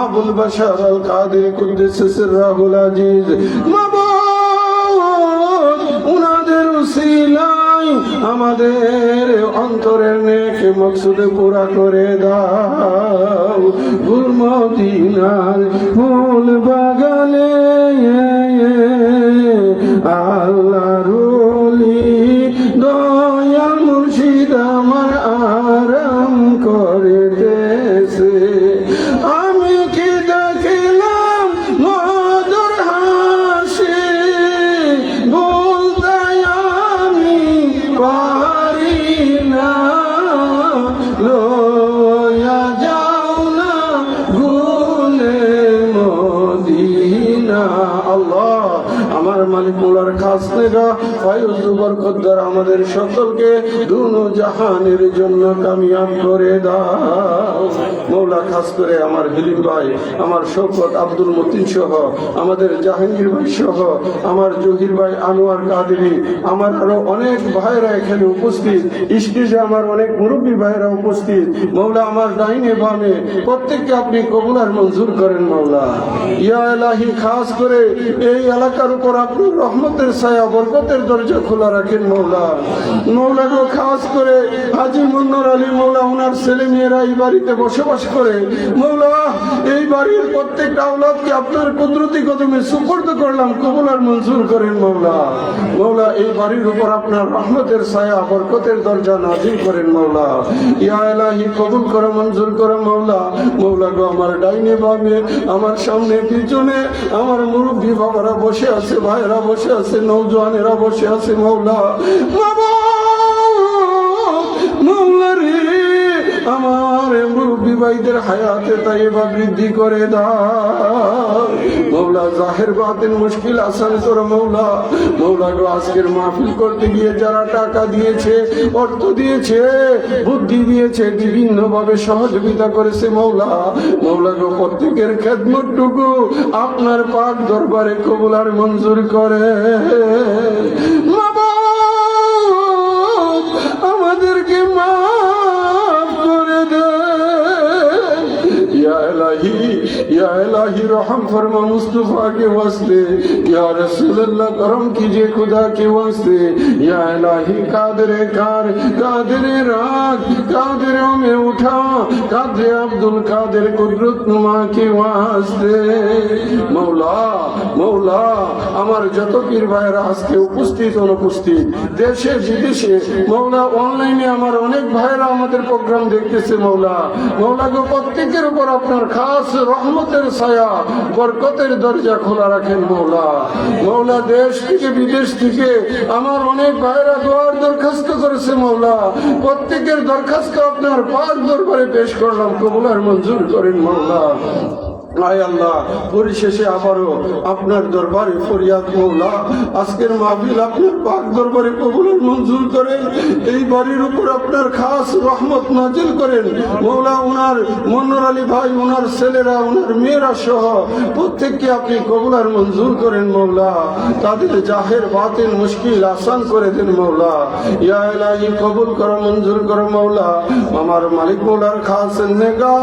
আবুল বাশার আল কাদের কুদ্দুস সিররাহুল আজিজ। মাবুদ উনাদের উসিলায় আমাদের অন্তরের নেক মকসুদ পুরা করে দাও। মদিনার ফুল বাগানে আল্লাহর ওলি দয়াল মুর্শিদ আমার আরাম করে দেশে। আমি কি দেখিলাম মধুর হাসি বলতে আমি পারি না, লয়া যাও না ভুলে মদিনা। আল্লাহ আমার মালিক মোলার খাস নেগা ফয়জ বরকত দ্বারা আমাদের সকলকে দুনো জাহানের জন্য কামিয়াব করে দাও মৌলা। খাস করে আমার হিলিম ভাই, আমার শওকত আব্দুল মতিন সহ, আমাদের জাহাঙ্গীর ভাই সহ, আমার জহির ভাই আনোয়ার কাদেরী, আমার আরো অনেক ভাইরা এখানে উপস্থিত, স্টেজে আমার অনেক মুরব্বী ভাইরা উপস্থিত মৌলা। আমার ডাইনে বামে প্রত্যেককে আপনি কবুল আর মঞ্জুর করেন মৌলা। ইয়া ইলাহি খাস করে এই এলাকার উপর আপনি রহমতের ছায়া বরকতের দরজা খোলা রাখেন মৌলা। মৌলা গো খাস করে হাজী মুন্নুর আলী মৌলা ওনার ছেলে মেয়েরা এই বাড়িতে বসবাস করে মৌলা। এই বাড়ির প্রত্যেকটা আওলাদকে আপনার কুদরতি কদমে সুপর্দ করলাম, কবুল আর মঞ্জুর করেন মৌলা। মৌলা এই বাড়ির উপর আপনার রহমতের ছায়া বরকতের দরজা নাজিল করেন মৌলা। ইয়া ইলাহি কবুল করে মঞ্জুর করে মৌলা। মৌলা গো আমার ডাইনে বামে আমার সামনে পিছনে আমার মুরব্বী বাবারা বসে আছে, ভাইরা বসে আছে, নওজওয়ানেরা বসে আছে মৌলা। মৌলা রে আমার মুরব্বী ভাইদের হায়াতে তাইবা বৃদ্ধি করে দাও মৌলা। জাহের বাতেন মুশকিল আসান করো মৌলা। মৌলা গো আজকের মাহফিল করতে গিয়ে যারা টাকা দিয়েছে, অর্থ দিয়েছে, বুদ্ধি দিয়েছে, বিভিন্ন ভাবে সহযোগিতা করেছে মৌলা। মৌলা গো প্রত্যেকের খেদমতটুকু আপনার পাক দরবারে কবুল আর মঞ্জুর করে। আমাদেরকে মাফ করে দে या इलाही रहम फरमा मुस्तफा के वास्ते, या रसूल अल्लाह करम कीजिए खुदा के वास्ते। या इलाही कादरे कार, कादरे राग, कादरों में उठा, कादरे अब्दुल कादिर कुदरत नुमा के वास्ते। मौला मौला আমার যত পীর ভাইরা আজকে উপস্থিত অনুপস্থিত দেশে বিদেশে মৌলা, অনলাইনে আমার অনেক ভাইরা আমাদের প্রোগ্রাম দেখতেছে মৌলা। মৌলা গো প্রত্যেকের উপর আপনার খাস রহমত রহমতের ছায়া বরকতের দরজা খোলা রাখেন মৌলা। মৌলা, দেশ থেকে বিদেশ থেকে আমার অনেক ভাইরা দোয়ার দরখাস্ত করেছে মৌলা, প্রত্যেকের দরখাস্ত আপনার পাক দরবারে পেশ করলাম, কবুল আর মঞ্জুর করেন মৌলা। আয় আল্লাহ, পরিশেষে আবারও আপনার দরবারে ফরিয়াদ মৌলা, আজকের মাহফিল আপনার পাক দরবারে কবুল আর মঞ্জুর করেন। এই বাড়ির উপর আপনার খাস রহমত নাজিল করেন মৌলা। উনার মনোর আলী ভাই, উনার ছেলেরা, উনার মেয়েরা সহ প্রত্যেককে আপনি কবুল আর মঞ্জুর করেন মৌলা। তাদের জাহের বাতিল মুশকিল আসান করে দেন মৌলা। ইয়া ইলাহি, কবুল করো, মঞ্জুর করো মৌলা। আমার মালিক মৌলার খাস নেগা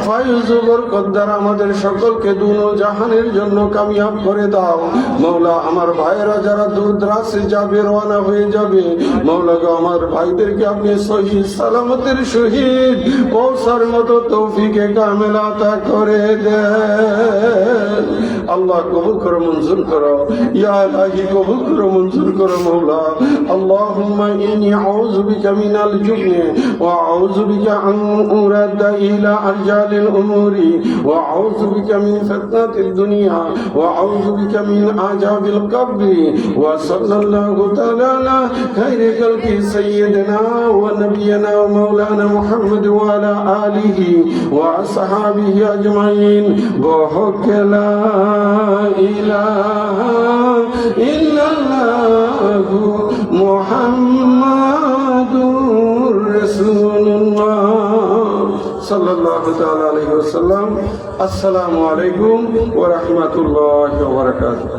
ফায়ুজ বরকত দ্বারা আমাদের সকলকে দুনো জাহানের জন্য কামিয়াব করে দাও মৌলা। আমার ভাইয়েরা যারা দূর দরাজে যাবে, রওনা হয়ে যাবে মৌলা গো, আমার ভাইদেরকে আপনি সহি সালামতের সহিত পৌঁছার মতো তৌফিকে কামেলা আতা করে দেন আল্লাহ। কবুল করো, মঞ্জুর করো, ইয়া ইলাহি কবুল করো, মঞ্জুর করো মৌলা। আল্লাহুম্মা ইন্নী আউযু বিকা মিনাল জুবনি ওয়া আউযু বিকা আন উরাদা ইলা আরজালিল উমুরি ওয়া আউযু বিকা মিন ফিতনাতিদ দুনিয়া ওয়া আউযু বিকা মিন আযাবিল কবরি ওয়া সাল্লাল্লাহু তাআলা আলা খায়রি খালকি সাইয়্যিদিনা ওয়া নাবিয়িনা ওয়া মাওলানা মুহাম্মদ ওয়া আলা আলিহি ওয়া আসহাবিহি আজমাইন। বহক লা ইলাহা ইল্লাল্লাহু মুহাম্মাদুর রাসূলুল্লাহ সাল্লাল্লাহু তাআলা আলাইহি ওয়াসাল্লাম। আসসালামু আলাইকুম ওয়া রাহমাতুল্লাহি ওয়া বারাকাতুহু।